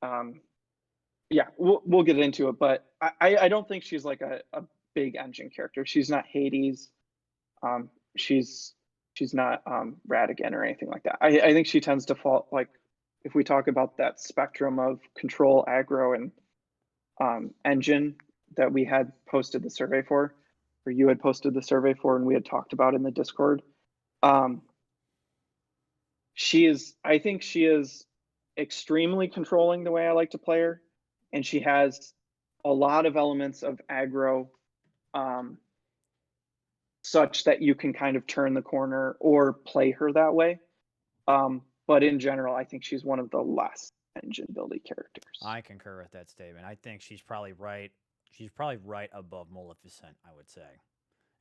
um, yeah, we'll get into it, but I don't think she's like a big engine character. She's not Hades. Um, she's she's not Radigan or anything like that. I think she tends to fall like if we talk about that spectrum of control, aggro, and engine that we had posted the survey for, or you had posted the survey for, and we had talked about in the Discord. Um, I think she is extremely controlling the way I like to play her, and she has a lot of elements of aggro, um, such that you can kind of turn the corner or play her that way. but in general, I think she's one of the less engine building characters. I concur with that statement. I think she's probably right. She's probably right above Maleficent, I would say,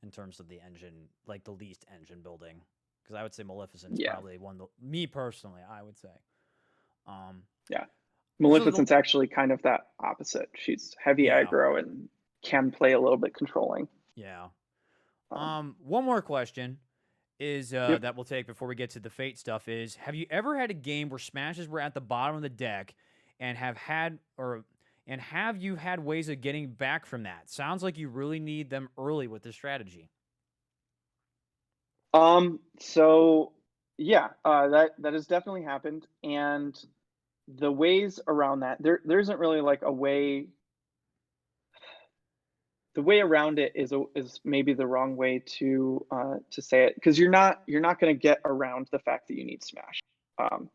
in terms of the engine, like the least engine building. Because I would say Maleficent's Yeah, probably one. Me personally, I would say. Um, yeah. so the Maleficent's actually kind of that opposite. She's heavy yeah, aggro and can play a little bit controlling. yeah. Um, One more question is yep. that we'll take before we get to the fate stuff is: have you ever had a game where smashes were at the bottom of the deck, and have you had ways of getting back from that? Sounds like you really need them early with this strategy. So yeah, that has definitely happened, and the ways around that, there isn't really like a way. The way around it is maybe the wrong way to say it, because you're not going to get around the fact that you need smash. Um,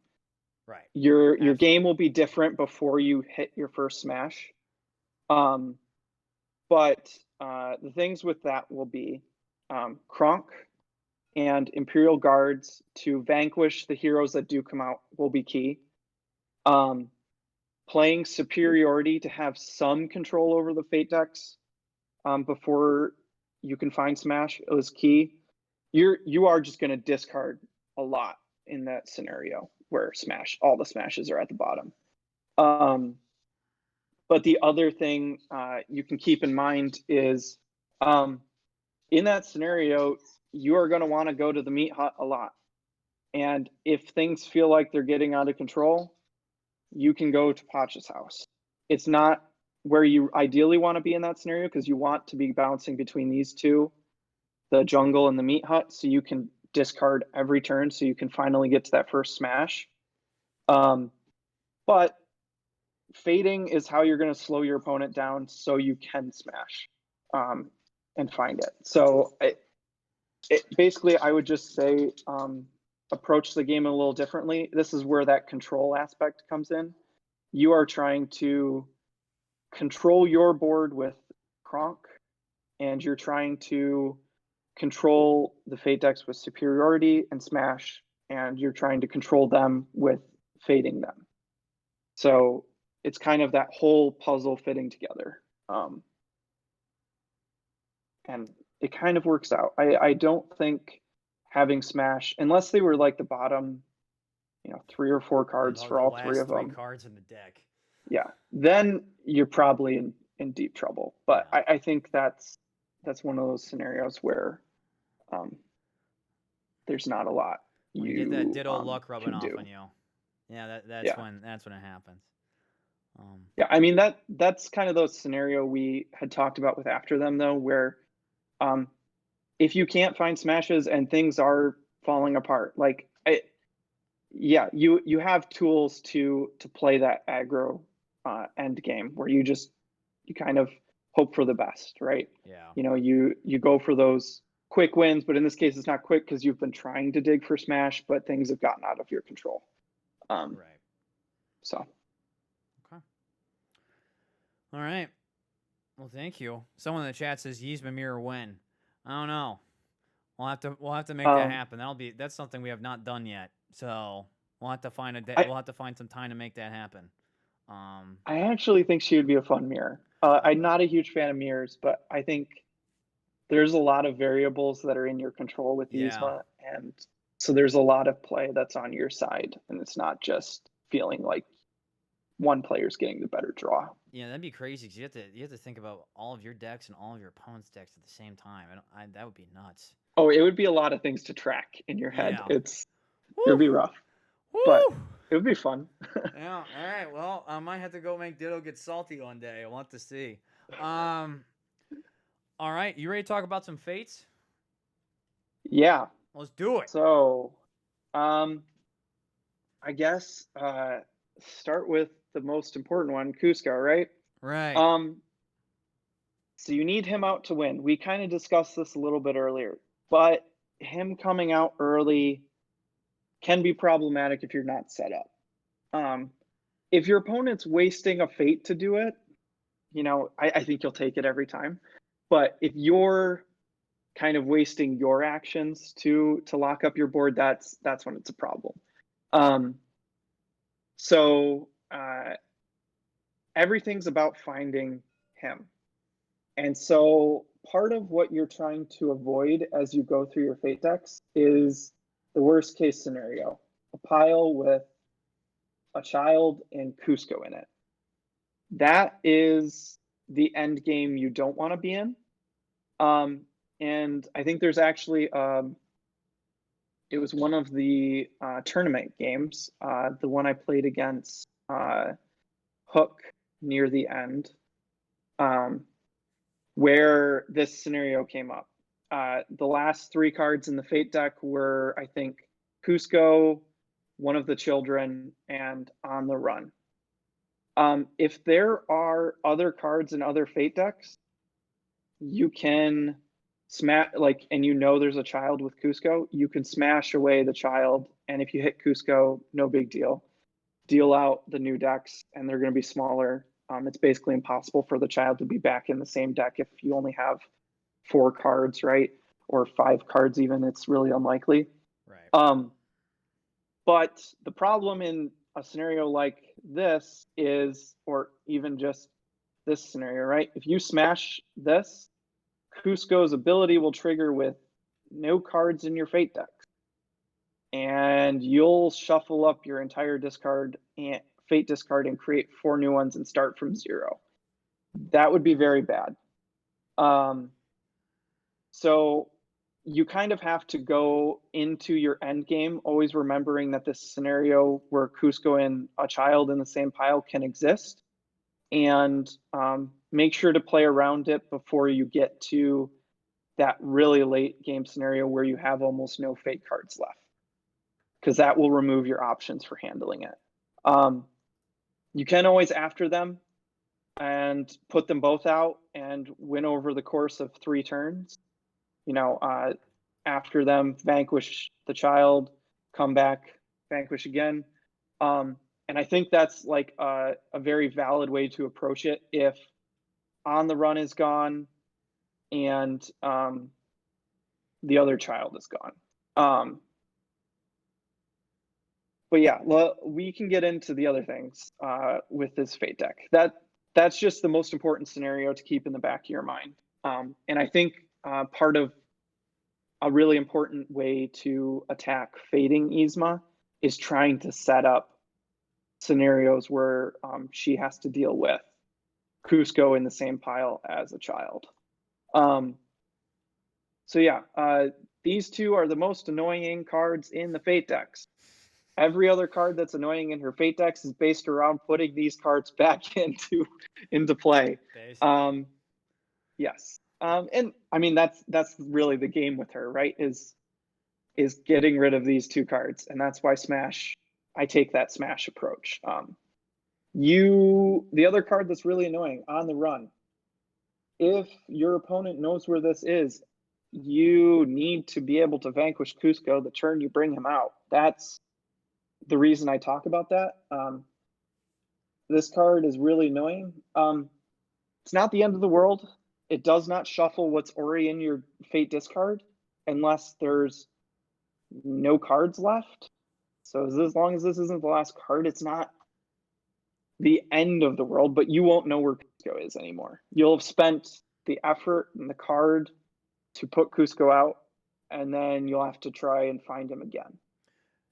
Right. your game Absolutely. will be different before you hit your first smash. Um, but the things with that will be Kronk and Imperial Guards to vanquish the heroes that do come out will be key. Um, Playing Superiority to have some control over the Fate decks before you can find Smash is key. You are just going to discard a lot in that scenario where all the smashes are at the bottom. But the other thing you can keep in mind is um, in that scenario, you are going to want to go to the meat hut a lot. And if things feel like they're getting out of control, you can go to Pacha's house. It's not where you ideally want to be in that scenario, because you want to be bouncing between these two, the jungle and the meat hut, so you can discard every turn so you can finally get to that first smash. But fading is how you're going to slow your opponent down so you can smash and find it. So basically, I would just say approach the game a little differently. This is where that control aspect comes in. You are trying to control your board with Kronk, and you're trying to control the Fate decks with Superiority and Smash, and you're trying to control them with fading them. So it's kind of that whole puzzle fitting together. And it kind of works out. I don't think having Smash, unless they were like the bottom, 3 or 4 cards for The all three last of three them, cards in the deck. yeah, then you're probably in deep trouble. But Yeah. I think that's one of those scenarios where um, there's not a lot When you get that you ditto luck rubbing can off do. on you. Yeah, that's Yeah, when it happens. yeah. I mean that's kind of the scenario we had talked about with After Them, though, where um, if you can't find smashes and things are falling apart, like yeah, you have tools to play that aggro end game where you kind of hope for the best, right? Yeah. You go for those quick wins, but in this case, it's not quick because you've been trying to dig for smash, but things have gotten out of your control. Right. So Okay. All right. Well, thank you. Someone in the chat says Yzma mirror win. I don't know. We'll have to make that um, happen. That's something we have not done yet. So we'll have to find a day. I We'll have to find some time to make that happen. I actually think she would be a fun mirror. I, I'm not a huge fan of mirrors, but I think there's a lot of variables that are in your control with yeah. Yzma, and so there's a lot of play that's on your side, and it's not just feeling like one player's getting the better draw. Yeah, that'd be crazy because you have to think about all of your decks and all of your opponent's decks at the same time. That would be nuts. Oh, it would be a lot of things to track in your head. Yeah. It would Woo! be rough, but Woo! it would be fun. Yeah. All right. Well, I might have to go make Ditto get salty one day. I want to see. Um. All right. You ready to talk about some fates? Yeah. Let's do it. So, I guess start with the most important one, Cusco, right? Right. Um, so you need him out to win. We kind of discussed this a little bit earlier, but him coming out early can be problematic if you're not set up. If your opponent's wasting a fate to do it, I think you'll take it every time. But if you're kind of wasting your actions to lock up your board, that's when it's a problem. Um, so everything's about finding him. And so part of what you're trying to avoid as you go through your fate decks is the worst case scenario, a pile with a child and Cusco in it. That is the end game you don't want to be in. And I think there's actually it was one of the tournament games, the one I played against Hook near the end, where this scenario came up. The last 3 cards in the Fate deck were, I think, Cusco, one of the children, and On the Run. If there are other cards in other Fate decks, you can smash, like, and you know there's a child with Cusco, you can smash away the child, and if you hit Cusco, no big deal. Deal out the new decks, and they're going to be smaller. It's basically impossible for the child to be back in the same deck if you only have 4 cards, right? Or 5 cards even. It's really unlikely. Right. But the problem in a scenario like this is, or even just this scenario, right? If you smash this, Cusco's ability will trigger with no cards in your Fate deck. And you'll shuffle up your entire discard and Fate discard and create 4 new ones and start from 0. That would be very bad. So you kind of have to go into your end game always remembering that this scenario where Cusco and a child in the same pile can exist, and make sure to play around it before you get to that really late game scenario where you have almost no Fate cards left, because that will remove your options for handling it. You can always after them and put them both out and win over the course of 3 turns. After them, vanquish the child, come back, vanquish again. And I think that's like a very valid way to approach it if On the Run is gone and the other child is gone. But yeah, we can get into the other things with this Fate deck. That's just the most important scenario to keep in the back of your mind. And I think part of a really important way to attack fading Yzma is trying to set up scenarios where she has to deal with Cusco in the same pile as a child. So yeah, these 2 are the most annoying cards in the Fate decks. Every other card that's annoying in her Fate decks is based around putting these cards back into play. Yes. And I mean that's really the game with her, right? Is getting rid of these 2 cards, and that's why I take that smash approach. The other card that's really annoying, On the Run. If your opponent knows where this is, you need to be able to vanquish Cusco the turn you bring him out. That's the reason I talk about that. This card is really annoying. It's not the end of the world. It does not shuffle what's already in your Fate discard unless there's no cards left. So as long as this isn't the last card, it's not the end of the world, but you won't know where Cusco is anymore. You'll have spent the effort and the card to put Cusco out, and then you'll have to try and find him again.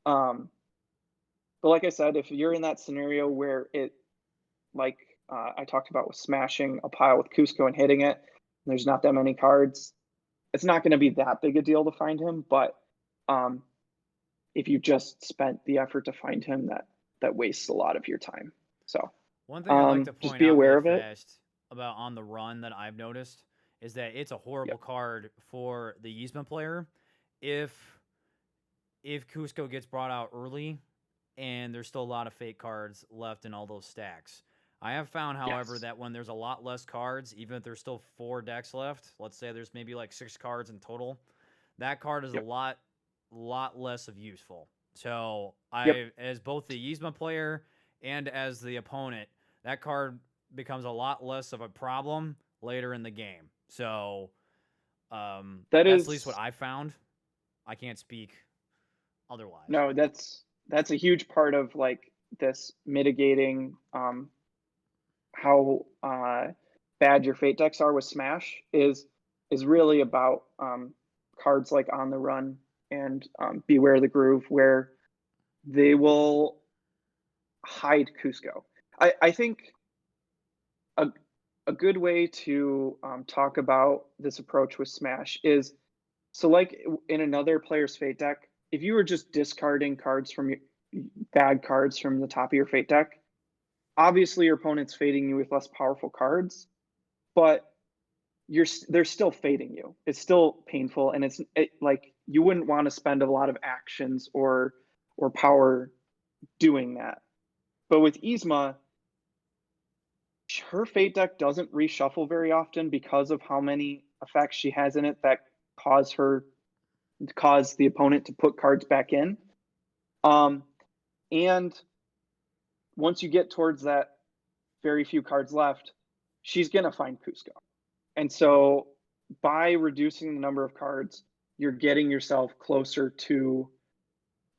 But like I said, if you're in that scenario where it, like I talked about with smashing a pile with Cusco and hitting it, there's not that many cards, it's not going to be that big a deal to find him. But if you just spent the effort to find him, that wastes a lot of your time. So One thing I'd like to just point be out aware real of it. fast about On the Run that I've noticed is that it's a horrible card for the Yzma player if Cusco gets brought out early and there's still a lot of fake cards left in all those stacks. I have found, however, Yes. that when there's a lot less cards, even if there's still 4 decks left, let's say there's maybe like 6 cards in total, that card is a lot less of useful. So as both the Yzma player and as the opponent, that card becomes a lot less of a problem later in the game. So that's at least what I found. I can't speak otherwise. No, that's a huge part of like this mitigating how bad your fate decks are with Smash is really about cards like On the Run and Beware the Groove, where they will hide Cusco. I think a, a good way to talk about this approach with Smash is, so like in another player's Fate deck, if you were just discarding cards from your bad cards from the top of your Fate deck, obviously your opponent's fading you with less powerful cards, but they're still fading you. It's still painful, and like you wouldn't want to spend a lot of actions or power doing that. But with Yzma, her Fate deck doesn't reshuffle very often because of how many effects she has in it that cause the opponent to put cards back in. And once you get towards that very few cards left, she's gonna find Cusco. And so by reducing the number of cards, you're getting yourself closer to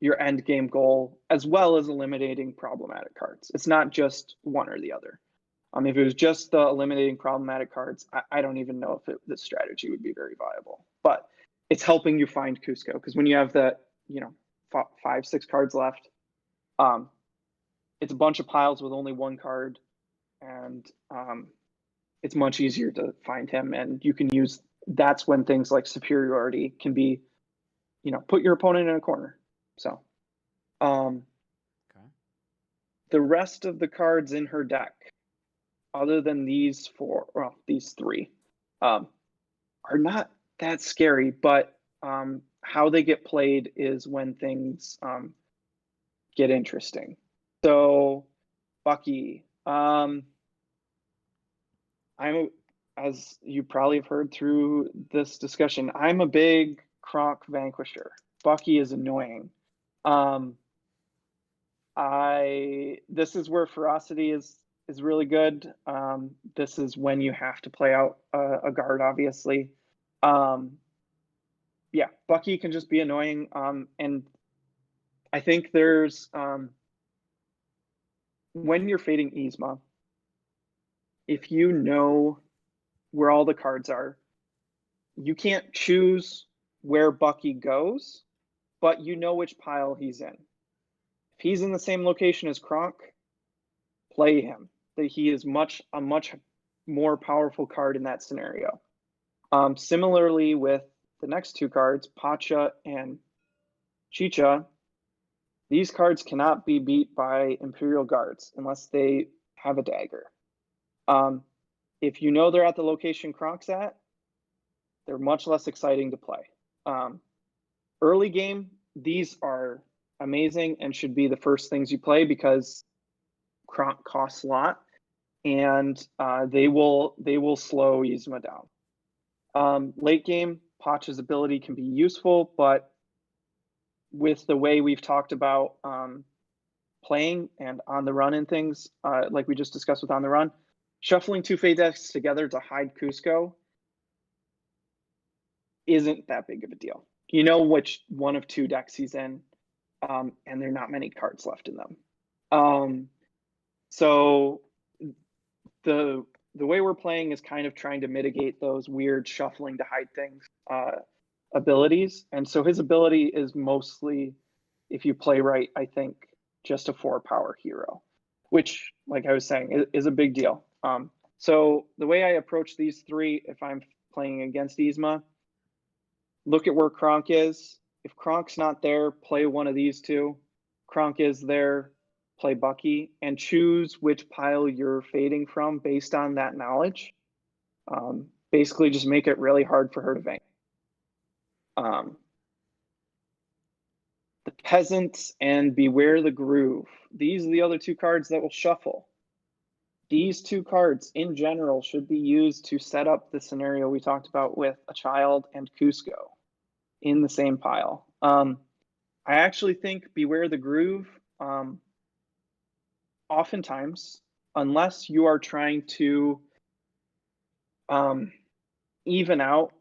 your end game goal, as well as eliminating problematic cards. It's not just one or the other. If it was just the eliminating problematic cards, I don't even know if this strategy would be very viable. But it's helping you find Cusco, because when you have that, 5-6 cards left, it's a bunch of piles with only one card, and it's much easier to find him. And you can use, that's when things like Superiority can be, put your opponent in a corner. So Okay. the rest of the cards in her deck, other than these three, are not that scary, but how they get played is when things get interesting. So Bucky, as you probably have heard through this discussion, I'm a big Kronk vanquisher. Bucky is annoying. This is where Ferocity is really good. This is when you have to play out a guard, obviously. Yeah, Bucky can just be annoying. And I think there's when you're fading Yzma, if you know where all the cards are, you can't choose where Bucky goes, but you know which pile he's in. If he's in the same location as Kronk, play him. That he is a much more powerful card in that scenario. Similarly with the next two cards, Pacha and Chicha, these cards cannot be beat by Imperial Guards unless they have a dagger. If you know they're at the location Kronk's at, they're much less exciting to play. Early game, these are amazing and should be the first things you play, because Kronk costs a lot, and they will slow Yzma down. Late game, Pacha's ability can be useful, but with the way we've talked about playing and on the run and things, like we just discussed with on the run, shuffling two Fate decks together to hide Cusco isn't that big of a deal. You know which one of two decks he's in, and there are not many cards left in them. So the way we're playing is kind of trying to mitigate those weird shuffling to hide things abilities. And so his ability is mostly, if you play right, I think just a 4-power hero, which, like I was saying, is a big deal. So the way I approach these three, if I'm playing against Yzma, look at where Kronk is. If Kronk's not there, play one of these two. Kronk is there, play Bucky, and choose which pile you're fading from based on that knowledge. Basically, just make it really hard for her to vanquish. The Peasants and Beware the Groove. These are the other two cards that will shuffle. These two cards in general should be used to set up the scenario we talked about with a child and Cusco in the same pile. I actually think Beware the Groove, oftentimes, unless you are trying to even out,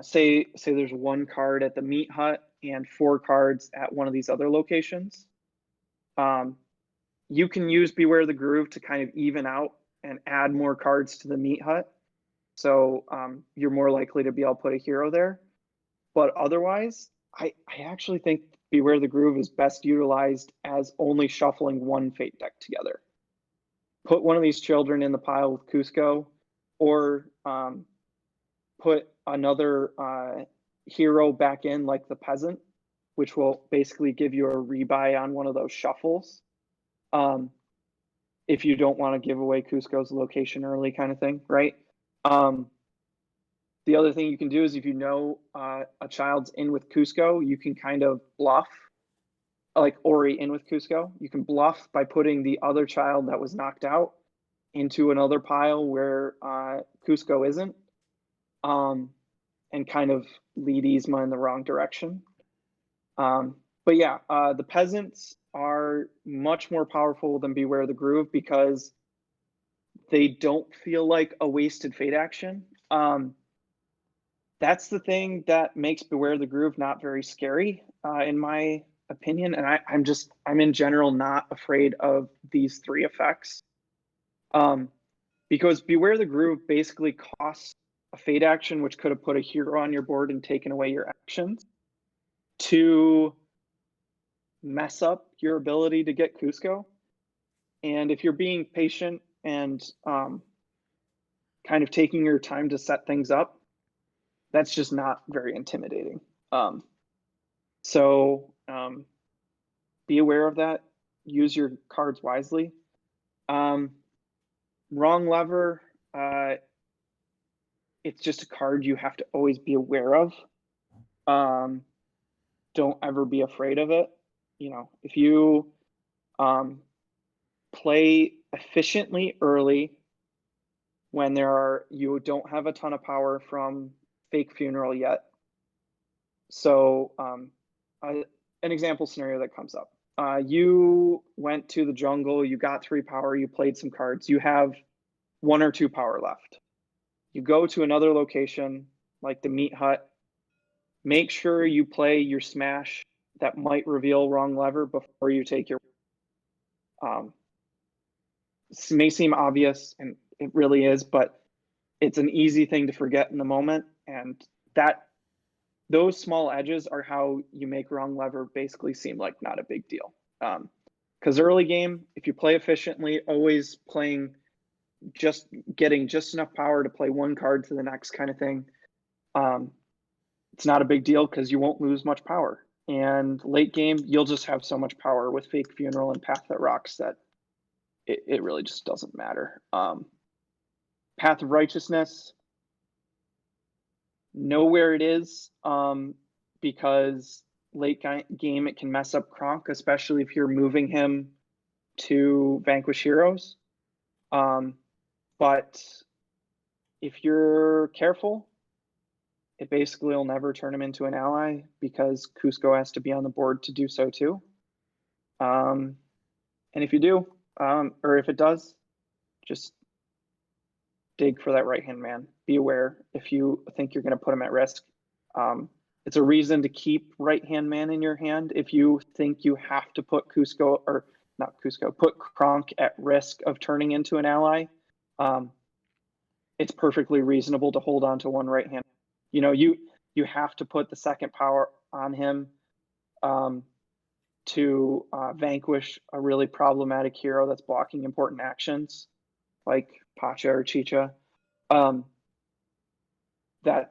say there's one card at the meat hut and 4 cards at one of these other locations, You can use Beware the Groove to kind of even out and add more cards to the meat hut. So you're more likely to be able to put a hero there. But otherwise, I actually think Beware the Groove is best utilized as only shuffling one Fate deck together. Put one of these children in the pile with Cusco, or put another hero back in, like the Peasant, which will basically give you a rebuy on one of those shuffles. If you don't want to give away Cusco's location early, kind of thing, right? The other thing you can do is if you know a child's in with Cusco, you can kind of bluff, like Ori in with Cusco. You can bluff by putting the other child that was knocked out into another pile where Cusco isn't, and kind of lead Yzma in the wrong direction. But yeah, the Peasants are much more powerful than Beware the Groove because they don't feel like a wasted Fate action. That's the thing that makes Beware the Groove not very scary, in my opinion. And I'm in general not afraid of these three effects. Because Beware the Groove basically costs a Fate action, which could have put a hero on your board and taken away your actions, to mess up your ability to get Cusco. And if you're being patient and kind of taking your time to set things up, that's just not very intimidating. So be aware of that. Use your cards wisely. Wrong Lever, it's just a card you have to always be aware of. Don't ever be afraid of it. You know, if you play efficiently early when you don't have a ton of power from Fake Funeral yet. So an example scenario that comes up. You went to the jungle, you got 3 power, you played some cards, you have 1 or 2 power left. You go to another location like the meat hut, make sure you play your smash that might reveal Wrong Lever before you take your this may seem obvious, and it really is, but it's an easy thing to forget in the moment, and those small edges are how you make Wrong Lever basically seem like not a big deal. Because early game, if you play efficiently, always playing, just getting just enough power to play 1 card to the next kind of thing, it's not a big deal because you won't lose much power. And late game, you'll just have so much power with Fake Funeral and Path That Rocks that it really just doesn't matter. Path of Righteousness, know where it is, because late game it can mess up Kronk, especially if you're moving him to vanquish heroes. But if you're careful, it basically will never turn him into an ally because Cusco has to be on the board to do so too. And if you do, or if it does, just dig for that right-hand man. Be aware if you think you're going to put him at risk. It's a reason to keep right-hand man in your hand if you think you have to put Cusco, or not Cusco, put Kronk at risk of turning into an ally. It's perfectly reasonable to hold on to one right-hand. You know, you have to put the second power on him to vanquish a really problematic hero that's blocking important actions, like Pacha or Chicha.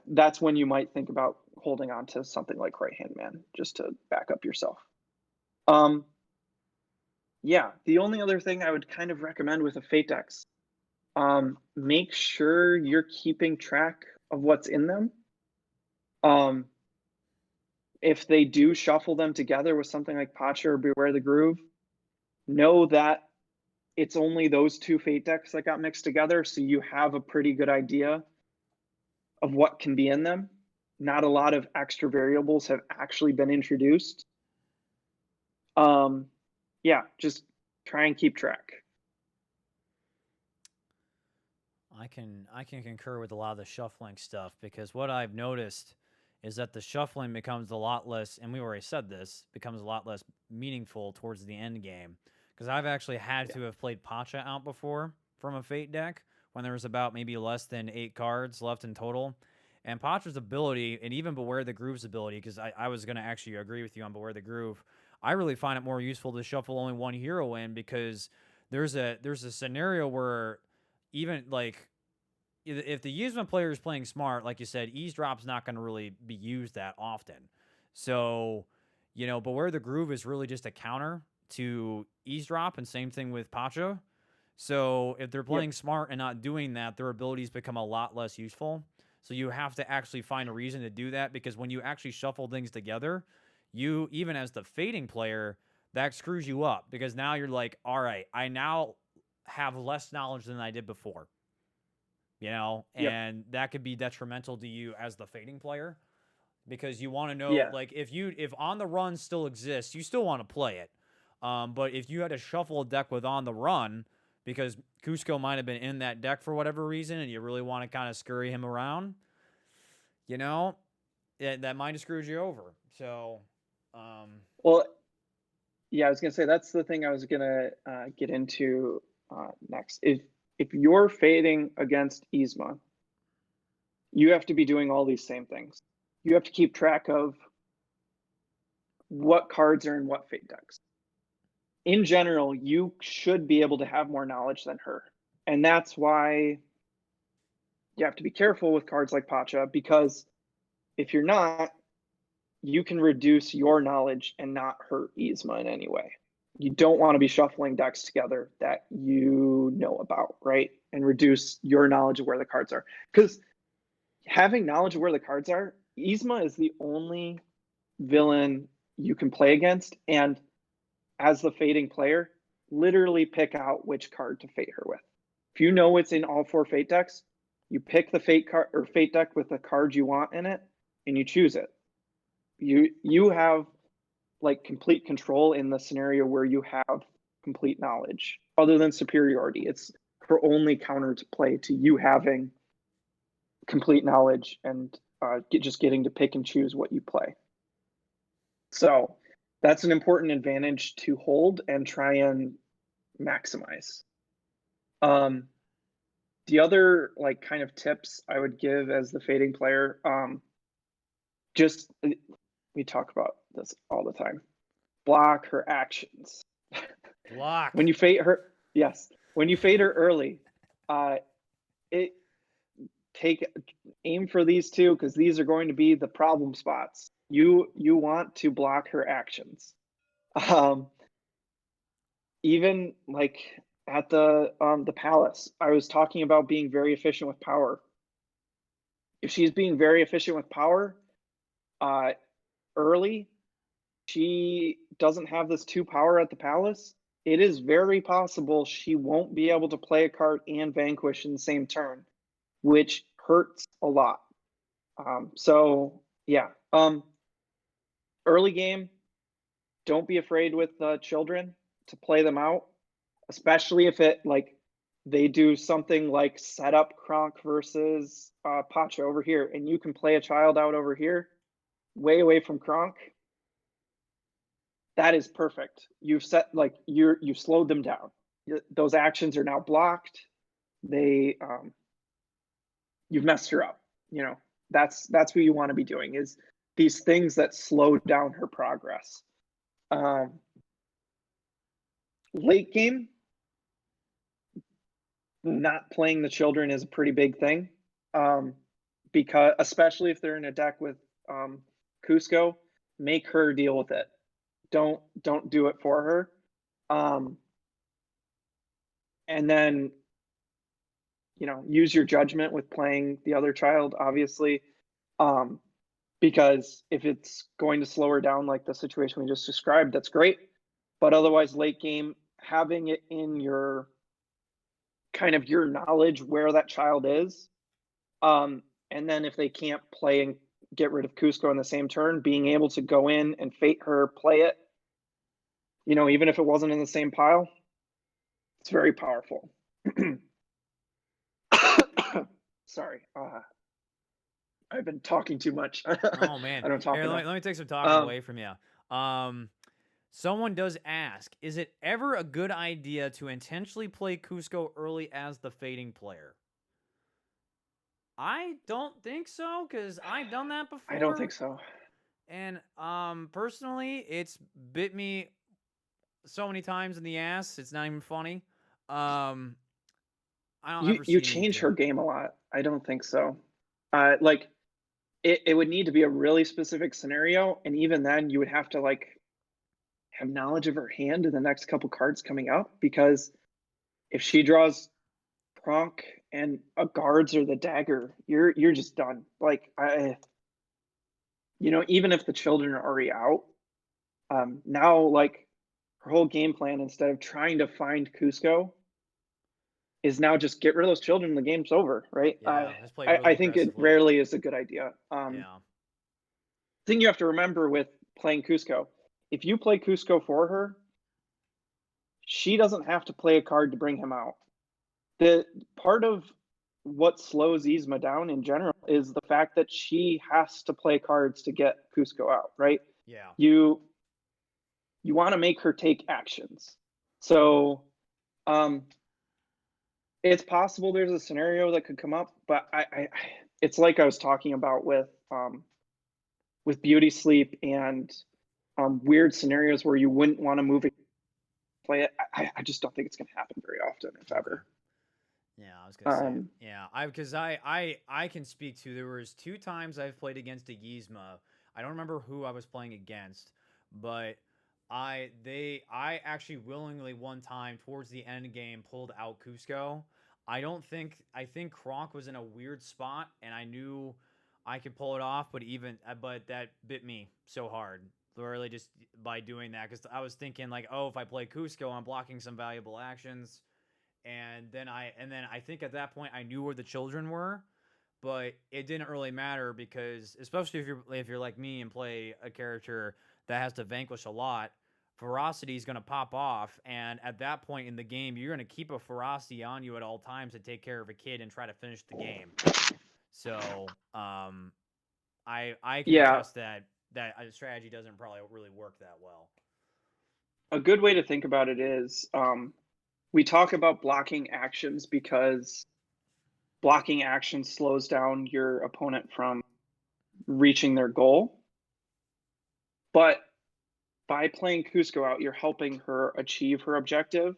That's when you might think about holding on to something like Right Hand Man just to back up yourself. Yeah, the only other thing I would kind of recommend with a Fate decks, make sure you're keeping track of what's in them. If they do shuffle them together with something like Pacha or Beware the Groove, know that it's only those 2 Fate decks that got mixed together, so you have a pretty good idea of what can be in them. Not a lot of extra variables have actually been introduced. Yeah, just try and keep track. I can concur with a lot of the shuffling stuff because what I've noticed is that the shuffling becomes a lot less, and we already said this, becomes a lot less meaningful towards the end game. Because I've actually had Yeah. to have played Pacha out before from a Fate deck when there was about maybe less than 8 cards left in total. And Pacha's ability, and even Beware the Groove's ability, because I was going to actually agree with you on Beware the Groove, I really find it more useful to shuffle only one hero in, because there's a scenario where even like if the Yzma player is playing smart, like you said, eavesdrop's not going to really be used that often. So, Beware the Groove is really just a counter to eavesdrop, and same thing with Pacha. So if they're Yep. playing smart and not doing that, their abilities become a lot less useful. So you have to actually find a reason to do that, because when you actually shuffle things together, you, even as the fading player, that screws you up, because now you're like, all right, I now have less knowledge than I did before. Yep. And that could be detrimental to you as the fading player, because you want to know, Yeah. like, if On the Run still exists, you still want to play it. But if you had to shuffle a deck with On the Run because Cusco might have been in that deck for whatever reason, and you really want to kind of scurry him around, that might have screwed you over. So, Well, yeah, I was gonna say that's the thing I was gonna get into next. If you're fading against Yzma, you have to be doing all these same things. You have to keep track of what cards are in what fate decks. In general, you should be able to have more knowledge than her. And that's why you have to be careful with cards like Pacha, because if you're not, you can reduce your knowledge and not hurt Yzma in any way. You don't want to be shuffling decks together that you know about, right? And reduce your knowledge of where the cards are. Because having knowledge of where the cards are, Yzma is the only villain you can play against. And as the fading player, literally pick out which card to fate her with. If you know it's in all 4 fate decks, you pick the fate card or fate deck with the card you want in it, and you choose it. You have like complete control in the scenario where you have complete knowledge. Other than superiority, it's her only counter to play to you having complete knowledge and just getting to pick and choose what you play. So that's an important advantage to hold and try and maximize. The other like kind of tips I would give as the fading player, just we talk about this all the time. Block her actions. block. When you fade her, yes, when you fade her early, it take aim for these two because these are going to be the problem spots. You want to block her actions. Um, even like at the palace, I was talking about being very efficient with power. If she's being very efficient with power early, she doesn't have this 2 power at the palace. It is very possible she won't be able to play a card and vanquish in the same turn, which hurts a lot. So yeah, early game, don't be afraid with children to play them out, especially if it like they do something like set up Kronk versus Pacha over here, and you can play a child out over here, way away from Kronk. That is perfect. You've set like you've slowed them down. Those actions are now blocked. They you've messed her up. You know, that's what you want to be doing is these things that slow down her progress. Late game, not playing the children is a pretty big thing, because especially if they're in a deck with Cusco, make her deal with it. Don't do it for her. And then use your judgment with playing the other child, obviously, because if it's going to slow her down like the situation we just described, that's great. But otherwise, late game, having it in your kind of your knowledge where that child is, and then if they can't play and get rid of Cusco in the same turn, being able to go in and fate her, play it, even if it wasn't in the same pile, it's very powerful. Sorry. I've been talking too much. Oh man. I don't talk Here, enough. let me take some talking Um, away from you. Um, Someone does ask, is it ever a good idea to intentionally play Cusco early as the fading player? I don't think so, because I've done that I don't before. think so. And personally, it's bit me so many times in the ass. It's not even funny. Um, I don't ever You see a need change to. her game a lot. I don't think so. Like it would need to be a really specific scenario, and even then, you would have to like have knowledge of her hand in the next couple cards coming up because if she draws Kronk and a guards or the dagger, you're just done. Like even if the children are already out, now like her whole game plan instead of trying to find Cusco is now just get rid of those children and the game's over, right? Yeah, let's play I really think it aggressively. rarely is a good idea. Yeah. Thing you have to remember with playing Cusco, if you play Cusco for her, she doesn't have to play a card to bring him out. The part of what slows Yzma down in general is the fact that she has to play cards to get Cusco out, right? Yeah. You you want to make her take actions. So um it's possible there's a scenario that could come up, but it's like I was talking about with beauty sleep and weird scenarios where you wouldn't want to move it, play it. I just don't think it's going to happen very often, if Okay. ever. Yeah, I was gonna say, Um, yeah, I can speak to. There was two times I've played against a Yzma. I don't remember who I was playing against, but I actually willingly one time towards the end game pulled out Cusco. I think Kronk was in a weird spot, and I knew I could pull it off, but that bit me so hard. Literally just by doing that, because I was thinking like, oh, if I play Cusco, I'm blocking some valuable actions, and then I think at that point I knew where the children were, but it didn't really matter because especially if you're like me and play a character that has to vanquish a lot, ferocity is going to pop off, and at that point in the game you're going to keep a ferocity on you at all times to take care of a kid and try to finish the game. So I can yeah, attest that a strategy doesn't probably really work that well. a good way to think about it is we talk about blocking actions because blocking actions slows down your opponent from reaching their goal. But by playing Cusco out, you're helping her achieve her objective,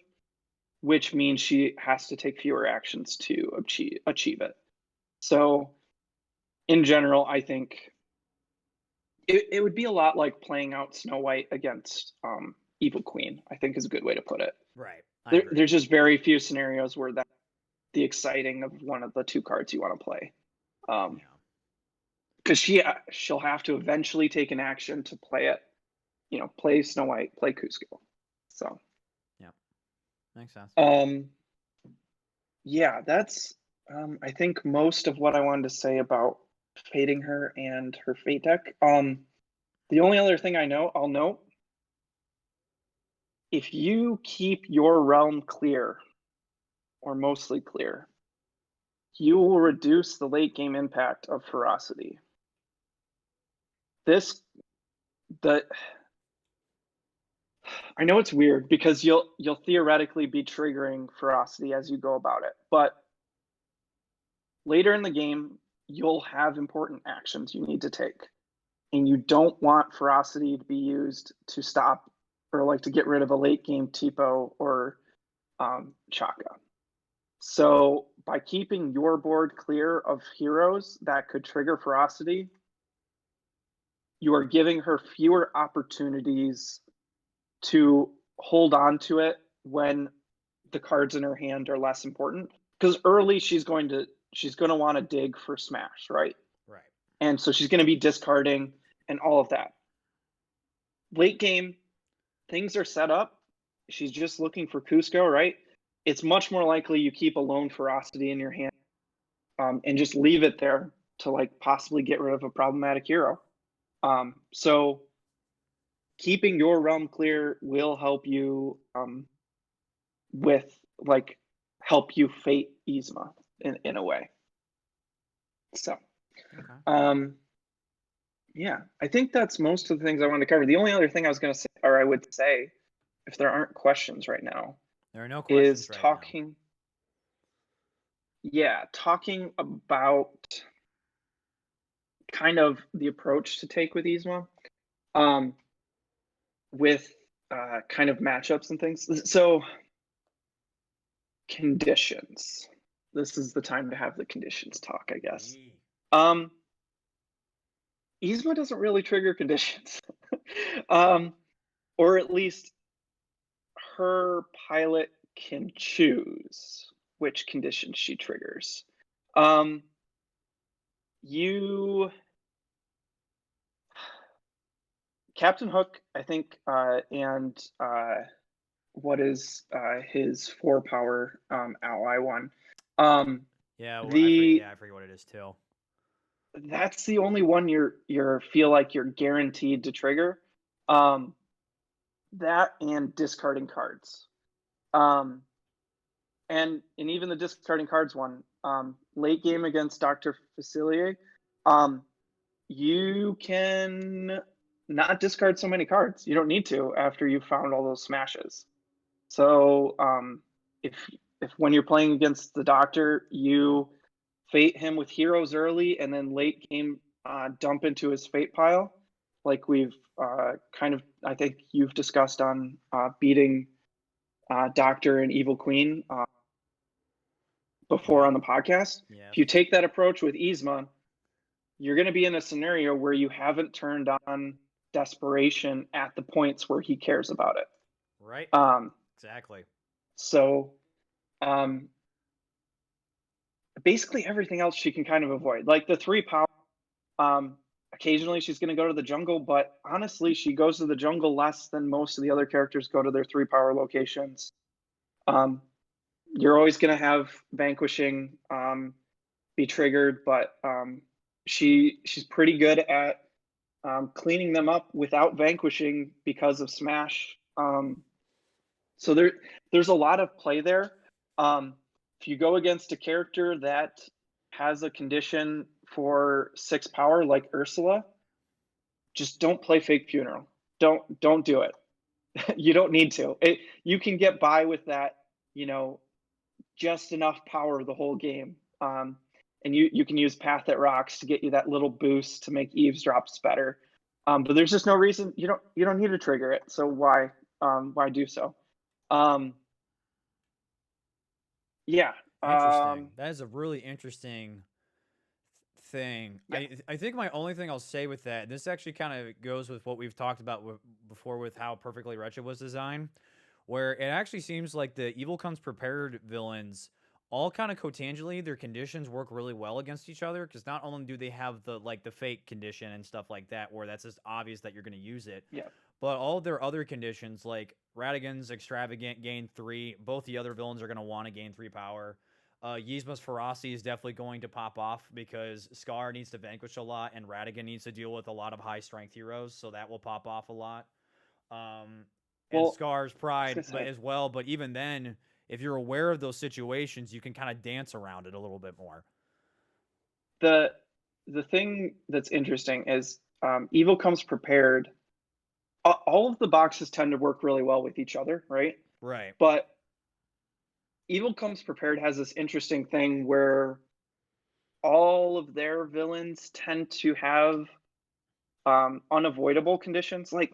which means she has to take fewer actions to achieve it. So, in general, I think it would be a lot like playing out Snow White against Evil Queen, I think is a good way to put it. Right, I agree. There's just very few scenarios where that's the exciting of one of the two cards you want to play. Yeah, Because she'll have to eventually take an action to play it, play Snow White, play Cusco. So, yeah, makes sense. um, yeah, that's I think most of what I wanted to say about fading her and her fate deck. The only other thing I'll note, if you keep your realm clear or mostly clear, you will reduce the late game impact of ferocity. This the I know it's weird because you'll theoretically be triggering ferocity as you go about it, but later in the game you'll have important actions you need to take, and you don't want ferocity to be used to stop or like to get rid of a late game tipo or Chaka. So by keeping your board clear of heroes that could trigger ferocity, you are giving her fewer opportunities to hold on to it when the cards in her hand are less important. Because early she's going to want to dig for smash, right? Right. And so she's going to be discarding and all of that. Late game, things are set up. She's just looking for Cusco, right? It's much more likely you keep a lone ferocity in your hand and just leave it there to like possibly get rid of a problematic hero. So keeping your realm clear will help you with like help you fate Yzma in a way. So Okay. Yeah, I think that's most of the things I wanted to cover. The only other thing I was going to say, or I would say, if there aren't questions right now, There are no is questions right now. talking about kind of the approach to take with Yzma, um, with kind of matchups and things. So conditions. This is the time to have the conditions talk, I guess. Yee. Um, Yzma doesn't really trigger conditions, um, or at least her pilot can choose which conditions she triggers. Um, you Captain Hook, I think, and what is his 4 power ally one? Um, Yeah, well, the I forget what it is too. That's the only one you're feel like you're guaranteed to trigger. Um, that and discarding cards. Um, and even the discarding cards one, late game against Dr. Facilier, you can not discard so many cards. You don't need to after you've found all those smashes. So if if when you're playing against the Doctor, you fate him with heroes early and then late game dump into his fate pile, like we've kind of, I think you've discussed on beating Doctor and Evil Queen before Yep. on the podcast. Yep. If you take that approach with Yzma, you're going to be in a scenario where you haven't turned on desperation at the points where he cares about it. Right. Um, Exactly. so um, basically everything else she can kind of avoid, like the 3 power. Occasionally she's going to go to the jungle, but honestly, she goes to the jungle less than most of the other characters go to their 3 power locations. Um, you're always going to have vanquishing be triggered, but she's pretty good at cleaning them up without vanquishing because of smash. So there's a lot of play there. If you go against a character that has a condition for 6 power like Ursula, just don't play fake funeral. Don't do it. You don't need to. You can get by with that, you know, just enough power the whole game. And you can use Path That Rocks to get you that little boost to make eavesdrops better. But there's just no reason you don't need to trigger it. So why do so? Um, yeah. Interesting. That is a really interesting thing. Yeah. I think my only thing I'll say with that, this actually kind of goes with what we've talked about before with how Perfectly Wretched was designed, where it actually seems like the Evil Comes Prepared villains all kind of cotangently their conditions work really well against each other, because not only do they have the fake condition and stuff like that where that's just obvious that you're going to use it, Yeah. but all of their other conditions like Radigan's Extravagant gain 3, both the other villains are going to want to gain 3 power. Yzma's Ferocity is definitely going to pop off because Scar needs to vanquish a lot and Radigan needs to deal with a lot of high strength heroes, so that will pop off a lot. And Well, Scar's I was Pride gonna but say as well, but even then, if you're aware of those situations, you can kind of dance around it a little bit more. the the thing that's interesting is Evil Comes Prepared. All of the boxes tend to work really well with each other, right? Right. But Evil Comes Prepared has this interesting thing where all of their villains tend to have unavoidable conditions. Like,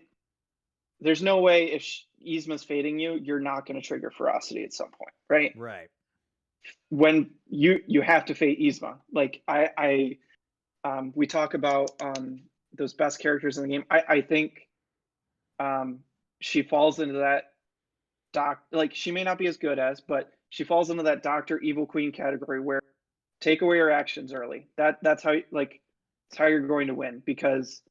there's no way if Yzma's fading you, you're not going to trigger Ferocity at some point, right? Right. When you have to fade Yzma. Like we talk about those best characters in the game. I think um, she falls into that like she may not be as good as, but she falls into that Doctor Evil Queen category where take away her actions early. That's how it's how you're going to win, because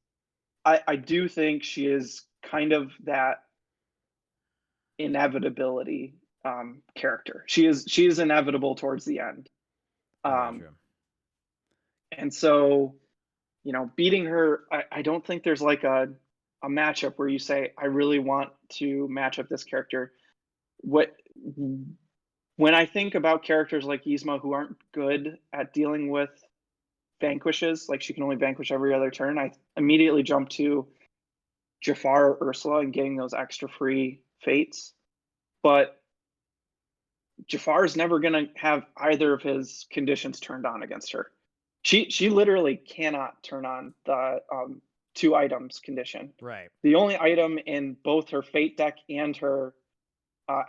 I do think she is kind of that inevitability character. She is inevitable towards the end. I Um, gotcha. and so, beating her, I don't think there's like a matchup where you say, I really want to match up this character. What When I think about characters like Yzma who aren't good at dealing with vanquishes, like she can only vanquish every other turn, I immediately jump to Jafar or Ursula and getting those extra free fates. But Jafar's never going to have either of his conditions turned on against her. She literally cannot turn on the 2 items condition. Right. The only item in both her fate deck and her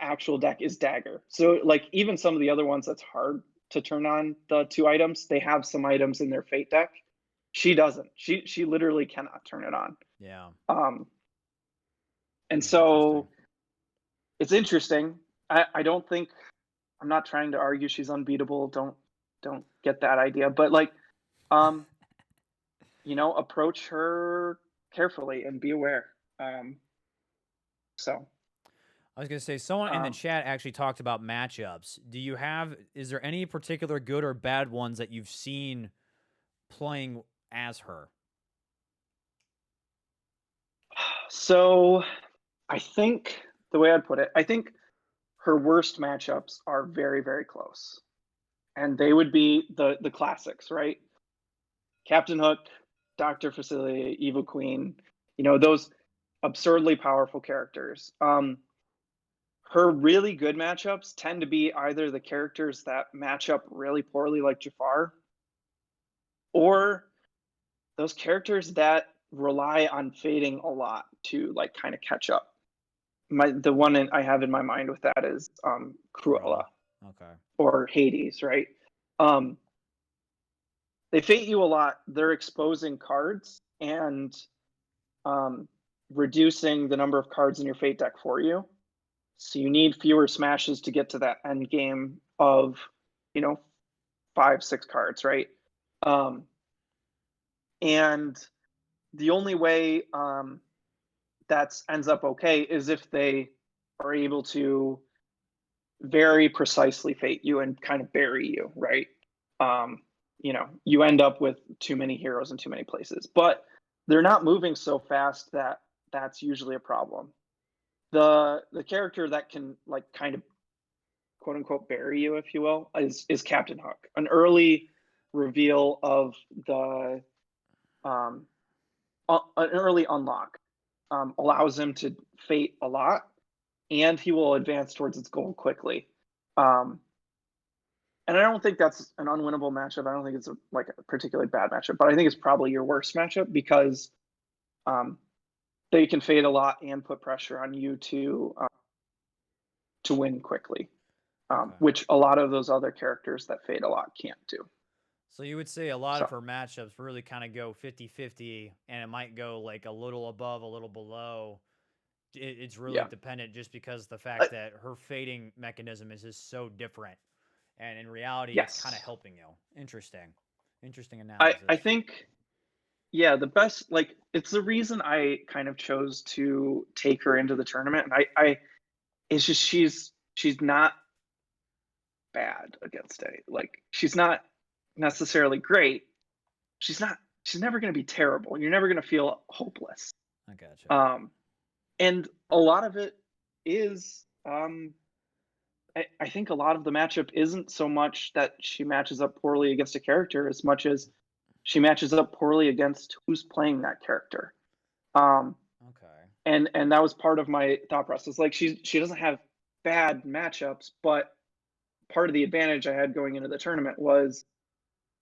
actual deck is dagger. So like even some of the other ones that's hard to turn on the 2 items, they have some items in their fate deck. She doesn't. She literally cannot turn it on. Yeah. And That's so it's interesting. I don't think, I'm not trying to argue she's unbeatable. Don't get that idea. But like, approach her carefully and be aware. So I was gonna say, someone in the um, chat actually talked about matchups. Is there any particular good or bad ones that you've seen playing as her? so I think the way I'd put it, I think her worst matchups are very, very close. And they would be the classics, right? Captain Hook, Dr. Facilier, Evil Queen, those absurdly powerful characters. Her really good matchups tend to be either the characters that match up really poorly, like Jafar, or those characters that rely on fading a lot to like kind of catch up. The one I have in my mind with that is Cruella. Okay. Or Hades, right? They fate you a lot. They're exposing cards and reducing the number of cards in your fate deck for you. So you need fewer smashes to get to that end game of, 5-6 cards, right? And the only way that ends up okay is if they are able to very precisely fate you and kind of bury you, right? You end up with too many heroes in too many places, but they're not moving so fast that that's usually a problem. The character that can like kind of quote unquote bury you, if you will, is Captain Hook. An early reveal of the an early unlock allows him to fate a lot, and he will advance towards its goal quickly. And I don't think that's an unwinnable matchup. I don't think it's a particularly bad matchup, but I think it's probably your worst matchup because they can fade a lot and put pressure on you to win quickly, Okay. which a lot of those other characters that fade a lot can't do. So you would say a lot So of her matchups really kind of go 50-50, and it might go like a little above, a little below. It's really yeah, dependent just because the fact that her fading mechanism is just so different. And in reality, it's kind of yes, helping you. Interesting I analysis. think yeah, the best, like, it's the reason I kind of chose to take her into the tournament, and I it's just she's not bad against A. Like she's not necessarily great. She's never going to be terrible. You're never going to feel hopeless. I gotcha. And a lot of it is I think a lot of the matchup isn't so much that she matches up poorly against a character as much as she matches up poorly against who's playing that character. Um, Okay. and that was part of my thought process. Like she doesn't have bad matchups, but part of the advantage I had going into the tournament was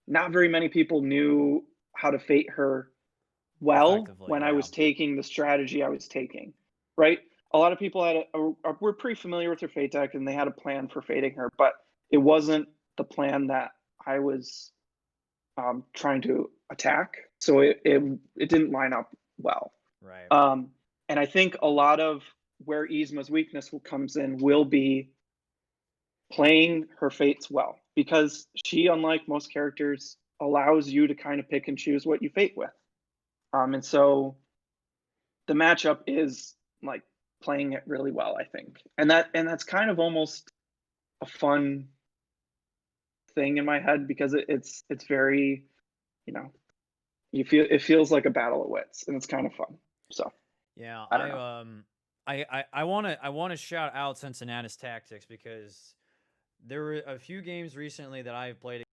not very many people knew how to fate her well Effectively, when I yeah. was taking the strategy I was taking, right? A lot of people were pretty familiar with her fate deck and they had a plan for fating her, but it wasn't the plan that I was trying to attack. So it didn't line up well. Right. And I think a lot of where Yzma's weakness comes in will be playing her fates well, because she, unlike most characters, allows you to kind of pick and choose what you fate with. And so the matchup is like playing it really well, I think. And that's kind of almost a fun thing in my head because it's very, you know, it feels like a battle of wits and it's kind of fun. So Yeah, I don't know. I wanna shout out Cincinnati's tactics because there were a few games recently that I've played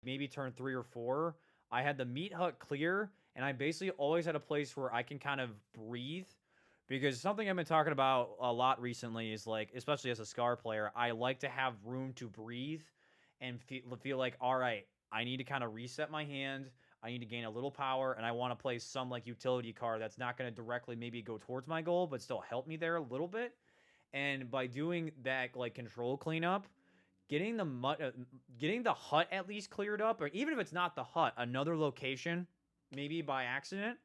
maybe turn 3 or 4, I had the meat hut clear, and I basically always had a place where I can kind of breathe. Because something I've been talking about a lot recently is like, especially as a Scar player, I like to have room to breathe and feel like, all right, I need to kind of reset my hand. I need to gain a little power, and I want to play some like utility card that's not going to directly maybe go towards my goal, but still help me there a little bit. And by doing that like control cleanup, getting the hut at least cleared up, or even if it's not the hut, another location, maybe by accident,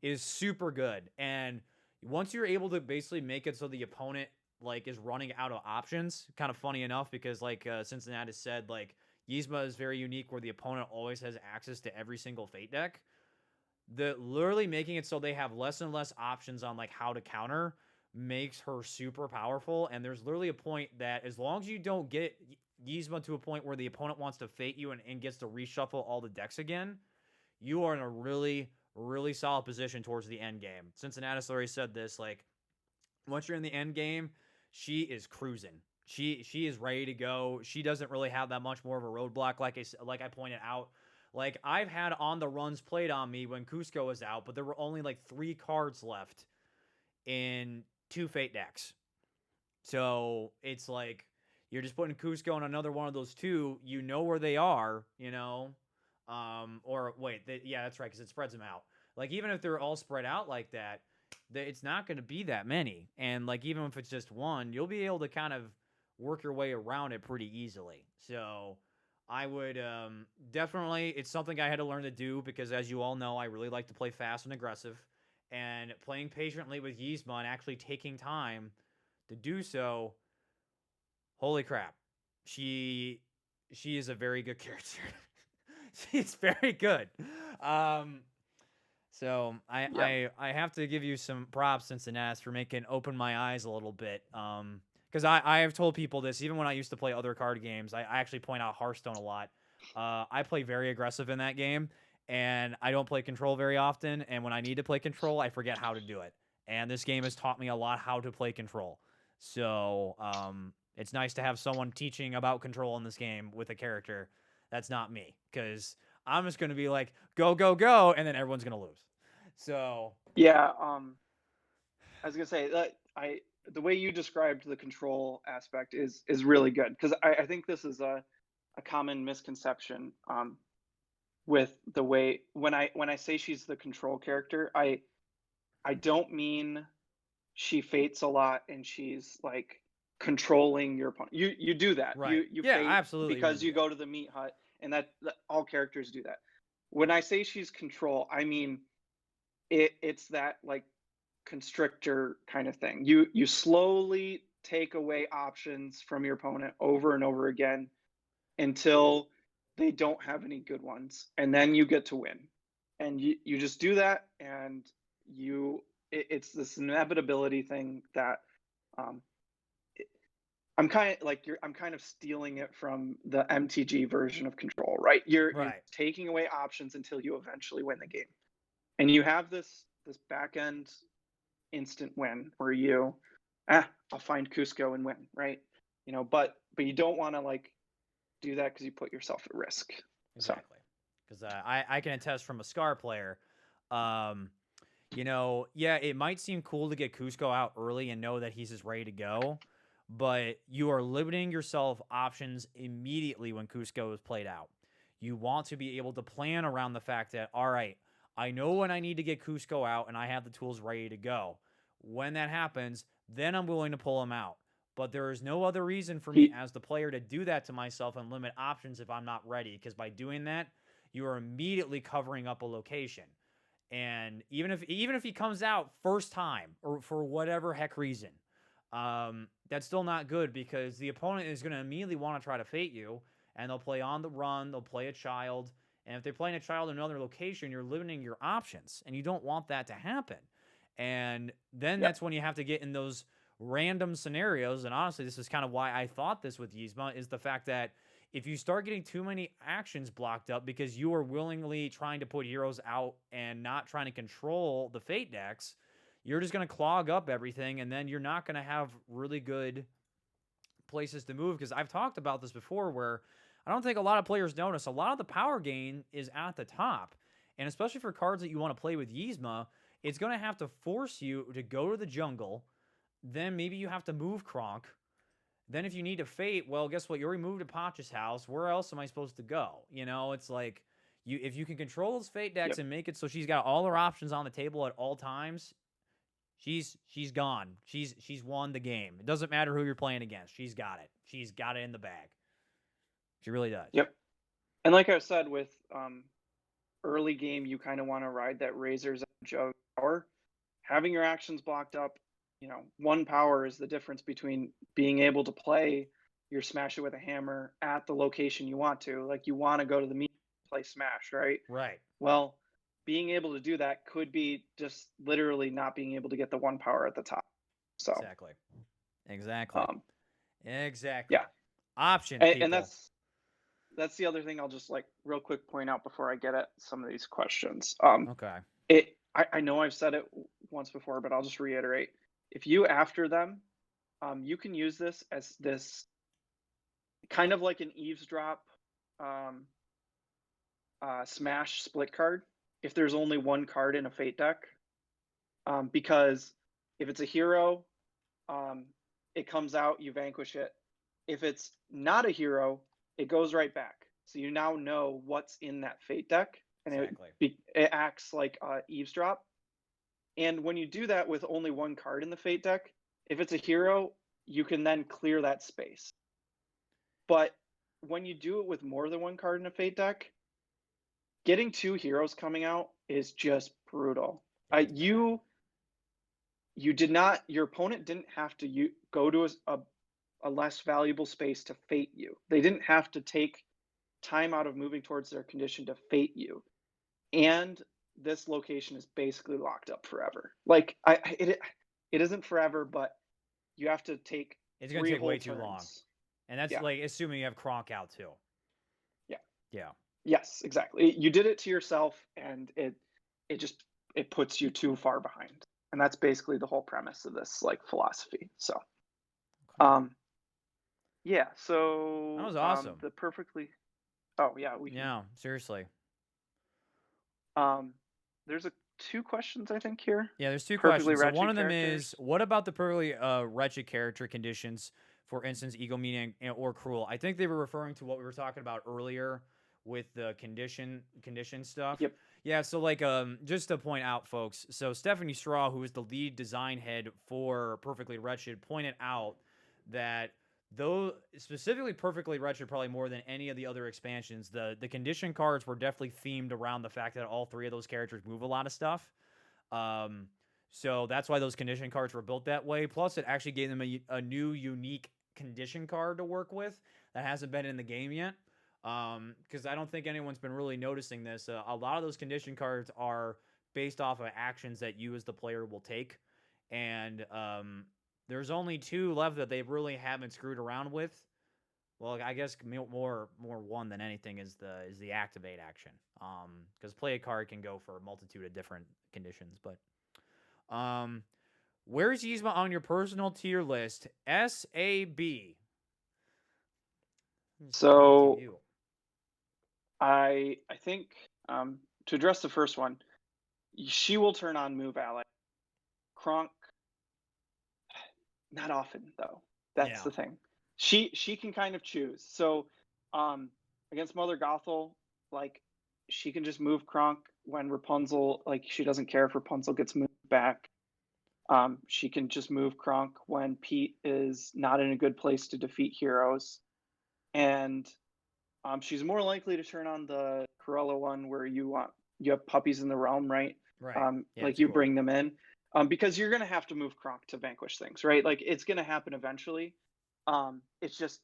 is super good. And once you're able to basically make it so the opponent like is running out of options, kind of funny enough because like Cincinnati said, like Yzma is very unique where the opponent always has access to every single fate deck. The literally making it so they have less and less options on like how to counter makes her super powerful. And there's literally a point that as long as you don't get Yzma to a point where the opponent wants to fate you and gets to reshuffle all the decks again, you are in a really, really solid position towards the end game. Cincinnati already said this, like, once you're in the end game, she is cruising. She is ready to go. She doesn't really have that much more of a roadblock, like I pointed out. Like I've had on the runs played on me when Cusco was out, but there were only like 3 cards left in 2 Fate decks. So it's like you're just putting Cusco on another one of those 2. You know where they are, you know. Or wait, yeah, that's right, because it spreads them out. Like even if they're all spread out like that, it's not going to be that many. And like even if it's just one, you'll be able to kind of work your way around it pretty easily. So I would definitely, it's something I had to learn to do because as you all know, I really like to play fast and aggressive. And playing patiently with Yzma and actually taking time to do so, holy crap. She is a very good character. She's very good. Um, so Yeah. I have to give you some props, Cincinnati, for making open my eyes a little bit. Because I have told people this even when I used to play other card games. I actually point out Hearthstone a lot. I play very aggressive in that game, and I don't play control very often. And when I need to play control, I forget how to do it. And this game has taught me a lot how to play control. So it's nice to have someone teaching about control in this game with a character that's not me, because I'm just going to be like, go, go, go, and then everyone's going to lose. So, Yeah. I was gonna say that the way you described the control aspect is really good because I think this is a common misconception with the way when I say she's the control character, I don't mean she fates a lot and she's like controlling your opponent. You do that. right. You Yeah, fate absolutely. You're going because to do you that. go to the meat hut, and that all characters do that. When I say she's control, I mean it's that like constrictor kind of thing. You slowly take away options from your opponent over and over again until they don't have any good ones, and then you get to win. And you just do that, and it's this inevitability thing that um, I'm kind of like I'm kind of stealing it from the MTG version of control, right? You're Right. taking away options until you eventually win the game, and you have this back end instant win where I'll find Cusco and win, right? But you don't want to like do that because you put yourself at risk. So Exactly. Because I can attest from a Scar player. Um, yeah, it might seem cool to get Cusco out early and know that he's just ready to go, but you are limiting yourself options immediately when Cusco is played out. You want to be able to plan around the fact that, all right, I know when I need to get Cusco out and I have the tools ready to go. When that happens, then I'm willing to pull him out. But there is no other reason for me he, as the player to do that to myself and limit options if I'm not ready, because by doing that, you are immediately covering up a location. And even if he comes out first time or for whatever heck reason, that's still not good because the opponent is going to immediately want to try to fate you, and they'll play on the run. They'll play a child, and if they're playing a child in another location, you're limiting your options, and you don't want that to happen. And then yeah, that's when you have to get in those random scenarios. And honestly, this is kind of why I thought this with Yzma is the fact that if you start getting too many actions blocked up because you are willingly trying to put heroes out and not trying to control the fate decks, you're just going to clog up everything, and then you're not going to have really good places to move. Because I've talked about this before where I don't think a lot of players notice. A lot of the power gain is at the top. And especially for cards that you want to play with Yzma, it's going to have to force you to go to the jungle. Then maybe you have to move Kronk. Then if you need to fate, well, guess what? You already moved to Pacha's house. Where else am I supposed to go? It's like if you can control those fate decks Yep. and make it so she's got all her options on the table at all times, she's gone. She's won the game. It doesn't matter who you're playing against. She's got it. She's got it in the bag. She really does. Yep. And like I said, with early game, you kind of want to ride that razor's edge of power. Having your actions blocked up, 1 power is the difference between being able to play your Smash It with a Hammer at the location you want to. Like, you want to go to the meet, play Smash, right? Right. Well, being able to do that could be just literally not being able to get the 1 power at the top. So Exactly. Exactly. Yeah. Options, people. And that's the other thing I'll just like real quick point out before I get at some of these questions. Okay. I know I've said it once before, but I'll just reiterate. If you after them, you can use this as this kind of like an eavesdrop smash split card if there's only 1 card in a fate deck. Because if it's a hero, it comes out, you vanquish it. If it's not a hero, it goes right back. So you now know what's in that fate deck, and Exactly. it acts like eavesdrop. And when you do that with only 1 card in the fate deck, if it's a hero, you can then clear that space. But when you do it with more than 1 card in a fate deck, getting 2 heroes coming out is just brutal. Your opponent didn't have to go to a less valuable space to fate you. They didn't have to take time out of moving towards their condition to fate you. And this location is basically locked up forever. Like, it isn't forever, but you have to take It's going to take way too long. And that's Yeah. like assuming you have Kronk out too. Yeah. Yeah. Yes, exactly. You did it to yourself, and it puts you too far behind. And that's basically the whole premise of this like philosophy. So yeah, so That was awesome. Seriously. There's 2 questions I think here. Yeah, there's 2 Perfectly questions. So wretched one of them characters. is, what about the perfectly wretched character conditions? For instance, egomaniac or cruel. I think they were referring to what we were talking about earlier with the condition stuff. Yep. Yeah, so like just to point out, folks, so Stephanie Straw, who is the lead design head for Perfectly Wretched, pointed out that though specifically Perfectly Wretched, probably more than any of the other expansions, the condition cards were definitely themed around the fact that all 3 of those characters move a lot of stuff. So that's why those condition cards were built that way. Plus, it actually gave them a new unique condition card to work with that hasn't been in the game yet. Because I don't think anyone's been really noticing this. A lot of those condition cards are based off of actions that you as the player will take. And there's only 2 left that they really haven't screwed around with. Well, I guess more 1 than anything is the activate action. Because play a card can go for a multitude of different conditions. But where's Yzma on your personal tier list? SAB. So I think to address the first one, she will turn on move ally. Kronk, not often though. That's the thing. She can kind of choose. So against Mother Gothel, like, she can just move Kronk when Rapunzel, like, she doesn't care if Rapunzel gets moved back. She can just move Kronk when Pete is not in a good place to defeat heroes. And she's more likely to turn on the Cruella one where you have puppies in the realm, right? Right. Like, you bring them in. Because you're going to have to move Kronk to vanquish things, right? Like, it's going to happen eventually. It's just,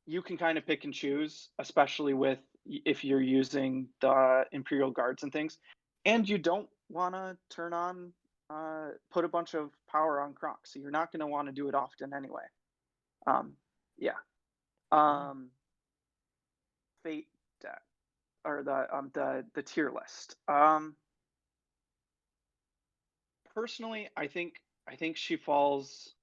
you can kind of pick and choose, especially if you're using the Imperial Guards and things. And you don't want to put a bunch of power on Kronk, so you're not going to want to do it often anyway. Fate deck, or the tier list. Personally, I think she falls.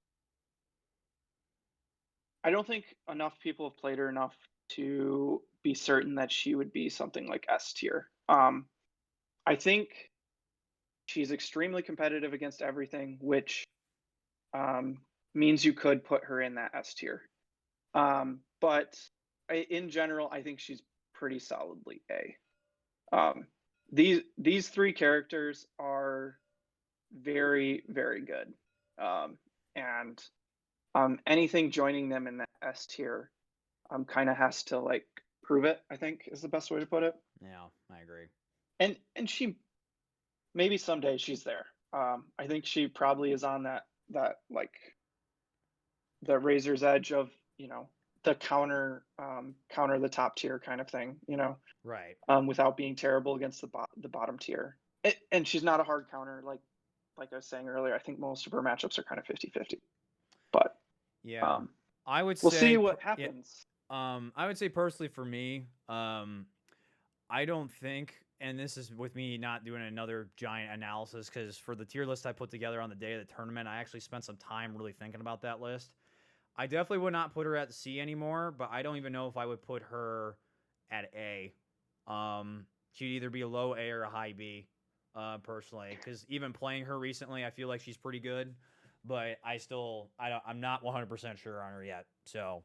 I don't think enough people have played her enough to be certain that she would be something like S tier. I think she's extremely competitive against everything, which um, means you could put her in that S tier. But in general, I think she's pretty solidly A. These three characters are very, very good, and anything joining them in that S tier kind of has to like prove it. I think is the best way to put it. Yeah, I agree. And she maybe someday she's there. I think she probably is on that like the razor's edge of the counter the top tier kind of thing, Right. without being terrible against the bottom tier. And she's not a hard counter like I was saying earlier. I think most of her matchups are kind of 50-50. But Yeah. I would we'll say see what yeah, happens. I would say personally for me, I don't think, and this is with me not doing another giant analysis, because for the tier list I put together on the day of the tournament, I actually spent some time really thinking about that list. I definitely would not put her at C anymore, but I don't even know if I would put her at A. She'd either be a low A or a high B, personally, because even playing her recently, I feel like she's pretty good, but I'm not 100% sure on her yet, so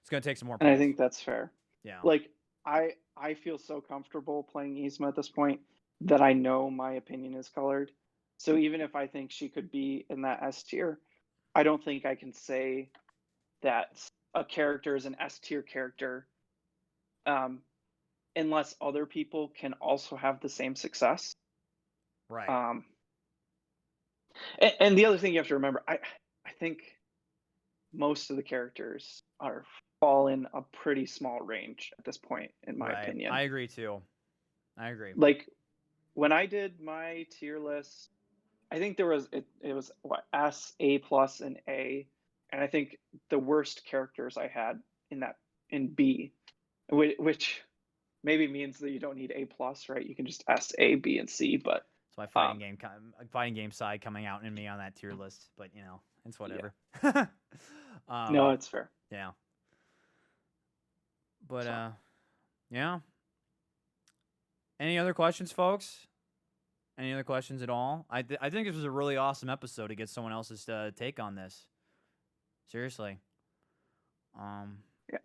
it's gonna take some more And I plays. think that's fair. Yeah. Like I feel so comfortable playing Yzma at this point that I know my opinion is colored. So even if I think she could be in that S tier, I don't think I can say that a character is an S tier character, um, unless other people can also have the same success. Right. Um, and the other thing you have to remember, I think most of the characters are fall in a pretty small range at this point, in my Right. opinion. I agree too. I agree. Like when I did my tier list, I think it was what S, A plus, and A, and I think the worst characters I had in B, which maybe means that you don't need A plus, right? You can just S, A, B, and C. But It's my um, fighting game side coming out in me on that tier list, but it's yeah, whatever. no, um, it's fair. yeah. But So yeah. Any other questions, folks? Any other questions at all? I think this was a really awesome episode to get someone else's take on this. Seriously. Um, yeah,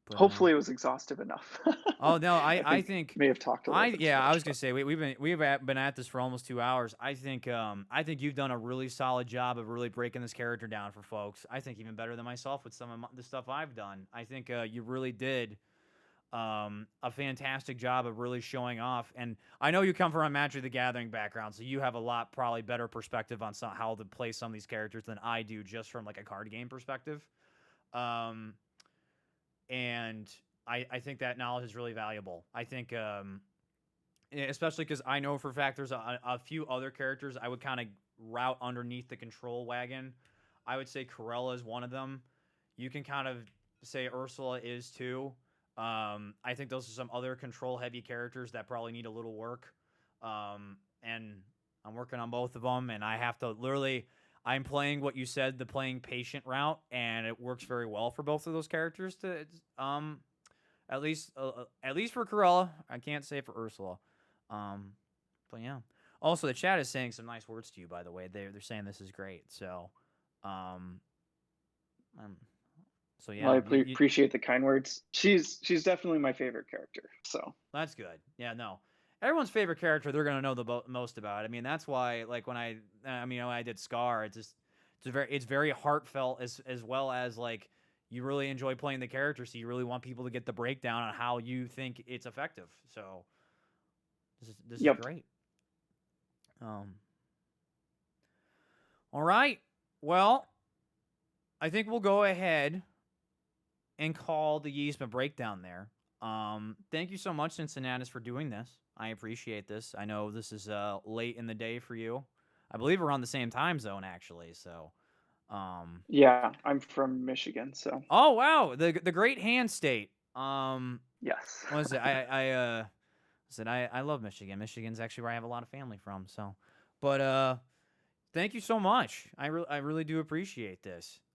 but hopefully it was exhaustive enough. oh no, I I think think may have talked a little bit too I was much, gonna but say we've been at this for almost 2 hours. I think you've done a really solid job of really breaking this character down for folks. I think even better than myself with some of the stuff I've done. I think you really did a fantastic job of really showing off. And I know you come from a Magic the Gathering background, so you have a lot probably better perspective on how to play some of these characters than I do, just from like a card game perspective. Um, and I think that knowledge is really valuable. I think, especially because I know for a fact there's a few other characters I would kind of route underneath the control wagon. I would say Corella is one of them. You can kind of say Ursula is too. I think those are some other control heavy characters that probably need a little work. And I'm working on both of them, and I have to literally. I'm playing what you said, the playing patient route, and it works very well for both of those characters. At least for Corella, I can't say for Ursula. Um, but yeah. Also, the chat is saying some nice words to you. By the way, they're saying this is great. So, um, um so well, I yeah, appreciate the kind words. She's definitely my favorite character. So that's good. Yeah, no. Everyone's favorite character, they're gonna know the most about. I mean, that's why, like when I did Scar, it's very heartfelt as well as like you really enjoy playing the character, so you really want people to get the breakdown on how you think it's effective. So this is yep. great. Um, all right. Well, I think we'll go ahead and call the Yzma breakdown there. Thank you so much, Cincinnati, for doing this. I appreciate this. I know this is late in the day for you. I believe we're on the same time zone actually. So, Yeah, I'm from Michigan, so oh wow, the great hand state. yes. What is it? I love Michigan. Michigan's actually where I have a lot of family from. So, but thank you so much. I really do appreciate this.